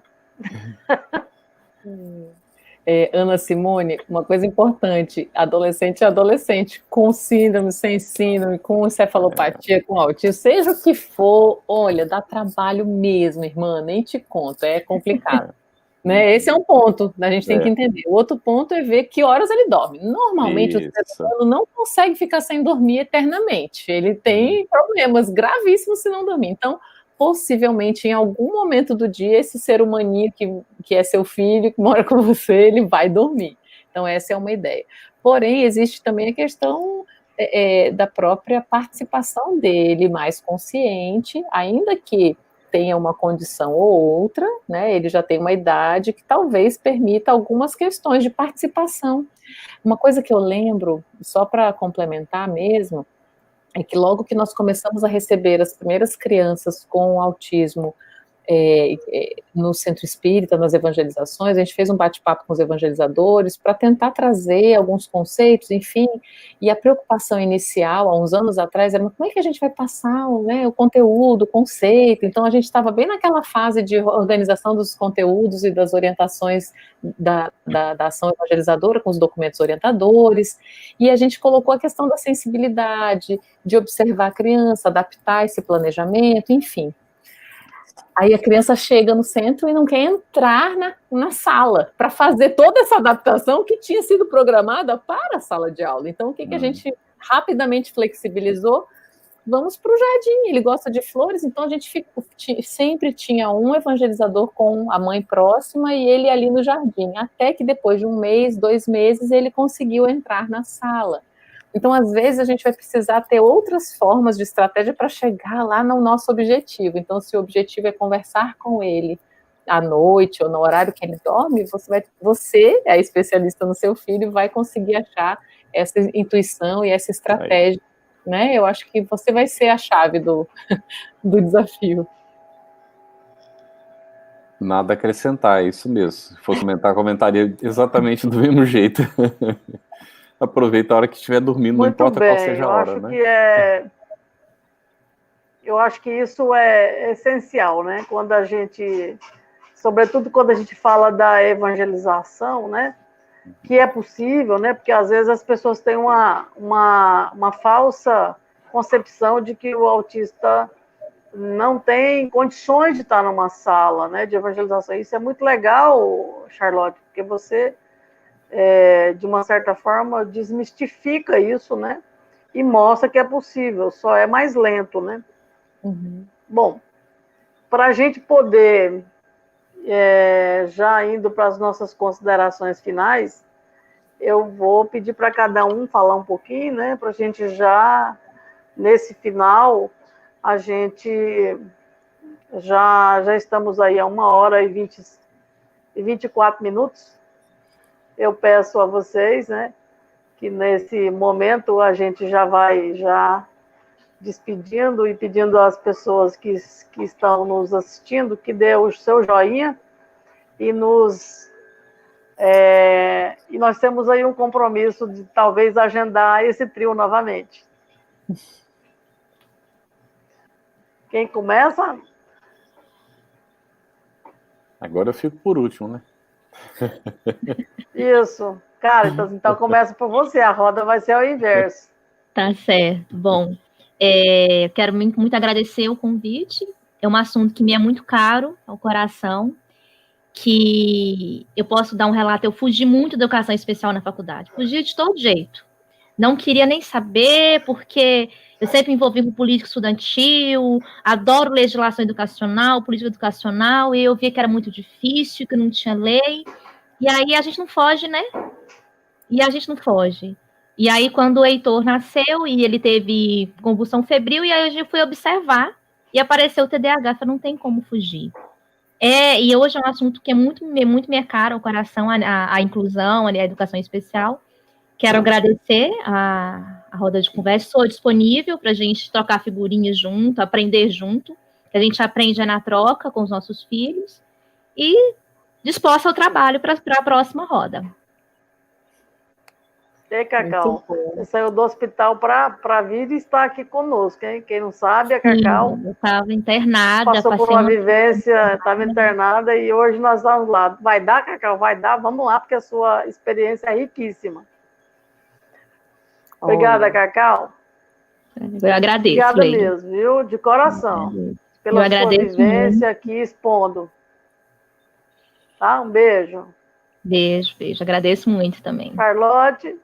Ana Simone, uma coisa importante, adolescente é adolescente, com síndrome, sem síndrome, com encefalopatia, com autismo, seja o que for, olha, dá trabalho mesmo, irmã, nem te conto, é complicado. Né? Esse é um ponto, a gente tem que entender. O outro ponto é ver que horas ele dorme. Normalmente, o ser humano não consegue ficar sem dormir eternamente. Ele tem problemas gravíssimos se não dormir. Então, possivelmente, em algum momento do dia, esse ser humaninho que é seu filho, que mora com você, ele vai dormir. Então, essa é uma ideia. Porém, existe também a questão da própria participação dele mais consciente, ainda que tenha uma condição ou outra, né, ele já tem uma idade que talvez permita algumas questões de participação. Uma coisa que eu lembro, só para complementar mesmo, é que logo que nós começamos a receber as primeiras crianças com autismo no centro espírita, nas evangelizações, a gente fez um bate-papo com os evangelizadores para tentar trazer alguns conceitos, enfim, e a preocupação inicial, há uns anos atrás, era como é que a gente vai passar o conteúdo, o conceito. Então a gente estava bem naquela fase de organização dos conteúdos e das orientações da ação evangelizadora, com os documentos orientadores, e a gente colocou a questão da sensibilidade, de observar a criança, adaptar esse planejamento, enfim. Aí a criança chega no centro e não quer entrar na sala para fazer toda essa adaptação que tinha sido programada para a sala de aula. Então, o que a gente rapidamente flexibilizou? Vamos para o jardim, ele gosta de flores, então a gente sempre tinha um evangelizador com a mãe próxima e ele ali no jardim, até que depois de 1 mês, 2 meses, ele conseguiu entrar na sala. Então, às vezes, a gente vai precisar ter outras formas de estratégia para chegar lá no nosso objetivo. Então, se o objetivo é conversar com ele à noite ou no horário que ele dorme, você é especialista no seu filho, vai conseguir achar essa intuição e essa estratégia, né? Eu acho que você vai ser a chave do desafio. Nada a acrescentar, é isso mesmo. Se fosse comentaria exatamente do mesmo jeito. Aproveita a hora que estiver dormindo, não importa qual seja a hora, né? Eu acho que isso é essencial, né? Quando a gente, sobretudo quando a gente fala da evangelização, né? Que é possível, né? Porque às vezes as pessoas têm uma falsa concepção de que o autista não tem condições de estar numa sala, né, de evangelização. Isso é muito legal, Charlotte, porque você de uma certa forma, desmistifica isso, né? E mostra que é possível, só é mais lento, né? Uhum. Bom, para a gente poder, já indo para as nossas considerações finais, eu vou pedir para cada um falar um pouquinho, né? Para a gente já, nesse final, a gente já estamos aí a 1h20 e 24 minutos. Eu peço a vocês, né, que nesse momento a gente já vai despedindo e pedindo às pessoas que estão nos assistindo que dê o seu joinha e e nós temos aí um compromisso de talvez agendar esse trio novamente. Quem começa? Agora eu fico por último, né? Isso. Caritas, então começa por você, a roda vai ser ao inverso. Tá certo. Bom, quero muito agradecer o convite. É um assunto que me é muito caro ao coração, que eu posso dar um relato. Eu fugi muito da educação especial na faculdade. Fugi de todo jeito. Não queria nem saber, porque eu sempre me envolvi com política estudantil, adoro legislação educacional, política educacional, e eu via que era muito difícil, que não tinha lei. E aí a gente não foge, né? E aí, quando o Heitor nasceu e ele teve convulsão febril, e aí eu fui observar e apareceu o TDAH, eu falei, não tem como fugir. E hoje é um assunto que é muito me caro ao coração, a inclusão, a educação especial. Quero agradecer a roda de conversa, sou disponível para a gente trocar figurinhas junto, aprender junto, que a gente aprende na troca com os nossos filhos, e disposta ao trabalho para a próxima roda. E aí, Cacau, você saiu do hospital para vir e estar aqui conosco, hein? Quem não sabe, a Cacau eu estava internada. Passou por uma vivência, estava internada e hoje nós vamos lá. Vai dar, Cacau? Vai dar? Vamos lá, porque a sua experiência é riquíssima. Obrigada, Cacau. Eu agradeço. Obrigada mesmo, viu? De coração. Pela sua vivência aqui expondo. Tá? Um beijo. Beijo. Agradeço muito também. Charlotte.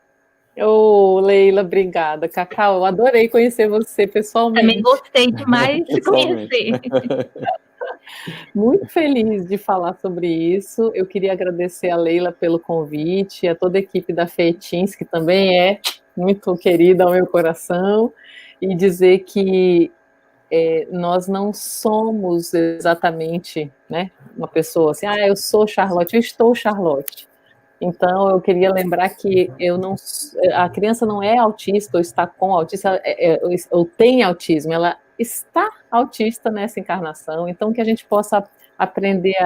Leila, obrigada. Cacau, eu adorei conhecer você pessoalmente. Também gostei demais de conhecer. Muito feliz de falar sobre isso. Eu queria agradecer a Leila pelo convite, a toda a equipe da FETINS, que também é muito querida ao meu coração, e dizer que nós não somos exatamente, né, uma pessoa assim, eu sou Charlotte, eu estou Charlotte. Então, eu queria lembrar que a criança não é autista ou está com autismo, ou tem autismo, ela está autista nessa encarnação, então que a gente possa aprender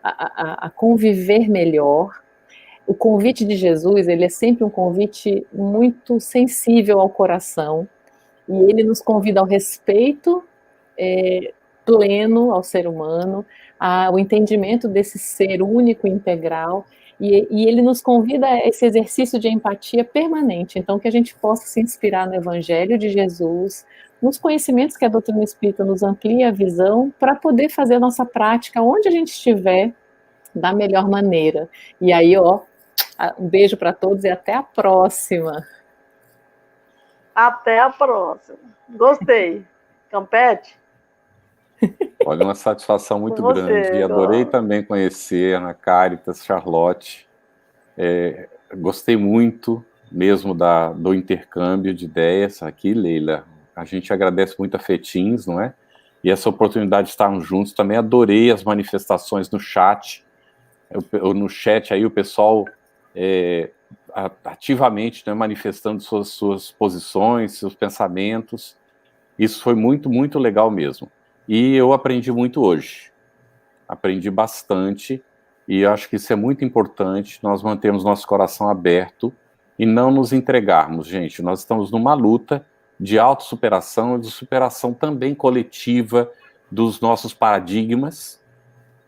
a conviver melhor. O convite de Jesus, ele é sempre um convite muito sensível ao coração, e ele nos convida ao respeito pleno ao ser humano, ao entendimento desse ser único e integral, e ele nos convida a esse exercício de empatia permanente, então que a gente possa se inspirar no Evangelho de Jesus, nos conhecimentos que a doutrina espírita nos amplia a visão, para poder fazer a nossa prática onde a gente estiver, da melhor maneira. E aí, um beijo para todos e até a próxima. Até a próxima. Gostei. Campete? Olha, uma satisfação muito grande. E adorei também conhecer a Caritas, Charlotte. Gostei muito mesmo do intercâmbio de ideias aqui, Leila. A gente agradece muito a FETINS, não é? E essa oportunidade de estarmos juntos. Também adorei as manifestações no chat. No chat aí o pessoal ativamente, né, manifestando suas posições, seus pensamentos. Isso foi muito, muito legal mesmo. E eu aprendi muito hoje. Aprendi bastante. E eu acho que isso é muito importante, nós mantermos nosso coração aberto e não nos entregarmos, gente. Nós estamos numa luta de autossuperação e de superação também coletiva dos nossos paradigmas.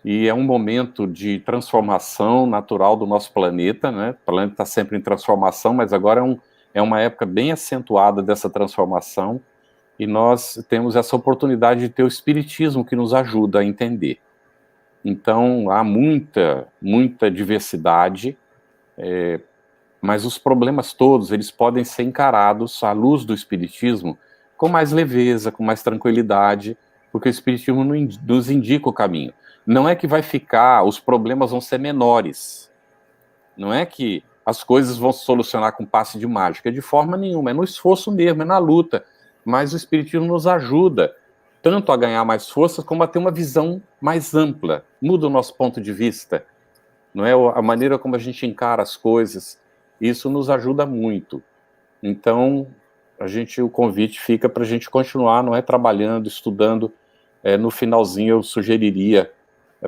E é um momento de transformação natural do nosso planeta, né? O planeta está sempre em transformação, mas agora é uma época bem acentuada dessa transformação. E nós temos essa oportunidade de ter o Espiritismo que nos ajuda a entender. Então, há muita, muita diversidade, mas os problemas todos, eles podem ser encarados à luz do Espiritismo com mais leveza, com mais tranquilidade, porque o Espiritismo nos indica o caminho. Não é que os problemas vão ser menores. Não é que as coisas vão se solucionar com passe de mágica, de forma nenhuma, é no esforço mesmo, é na luta. Mas o Espiritismo nos ajuda tanto a ganhar mais forças, como a ter uma visão mais ampla, muda o nosso ponto de vista. não é? A maneira como a gente encara as coisas, isso nos ajuda muito. Então, o convite fica para a gente continuar, não é, trabalhando, estudando. No finalzinho eu sugeriria,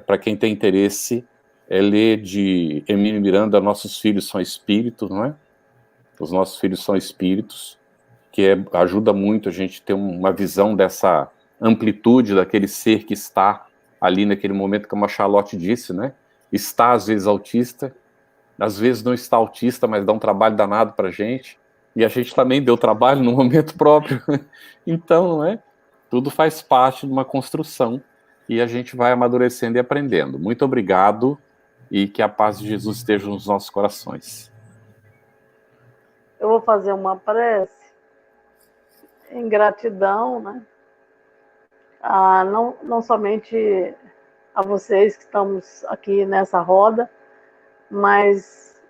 para quem tem interesse, ler de Emílio Miranda, Nossos Filhos São Espíritos, não é? Os Nossos Filhos São Espíritos, que ajuda muito a gente ter uma visão dessa amplitude daquele ser que está ali naquele momento, como a Charlotte disse, né? Está às vezes autista, às vezes não está autista, mas dá um trabalho danado para a gente, e a gente também deu trabalho no momento próprio. Então, não é? Tudo faz parte de uma construção, e a gente vai amadurecendo e aprendendo. Muito obrigado, e que a paz de Jesus esteja nos nossos corações. Eu vou fazer uma prece em gratidão, né? Não somente a vocês que estamos aqui nessa roda, mas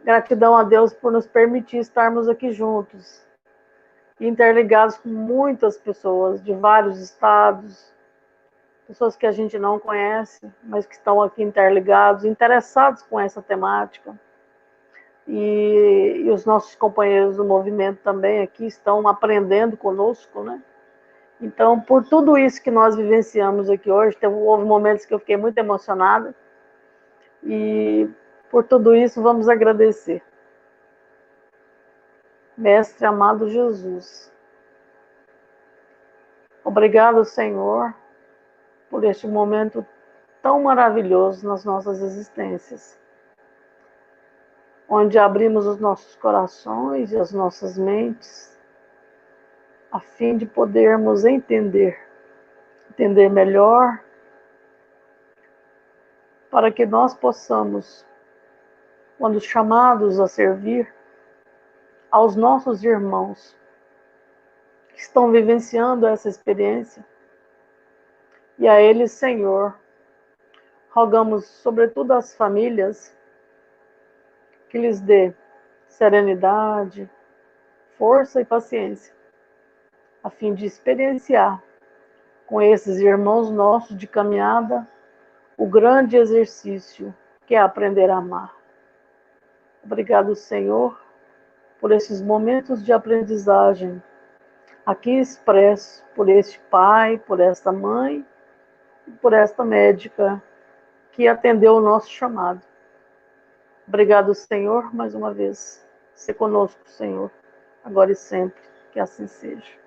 gratidão a Deus por nos permitir estarmos aqui juntos, interligados com muitas pessoas de vários estados, pessoas que a gente não conhece, mas que estão aqui interligados, interessados com essa temática. E os nossos companheiros do movimento também aqui estão aprendendo conosco, né? Então, por tudo isso que nós vivenciamos aqui hoje, houve momentos que eu fiquei muito emocionada, e por tudo isso vamos agradecer. Mestre amado Jesus, obrigado, Senhor, por este momento tão maravilhoso nas nossas existências, onde abrimos os nossos corações e as nossas mentes, a fim de podermos entender melhor, para que nós possamos, quando chamados a servir aos nossos irmãos que estão vivenciando essa experiência, e a eles, Senhor, rogamos sobretudo às famílias que lhes dê serenidade, força e paciência, a fim de experienciar com esses irmãos nossos de caminhada o grande exercício que é aprender a amar. Obrigado, Senhor, por esses momentos de aprendizagem aqui expresso por este pai, por esta mãe, por esta médica que atendeu o nosso chamado. Obrigado, Senhor, mais uma vez. Se conosco, Senhor, agora e sempre, que assim seja.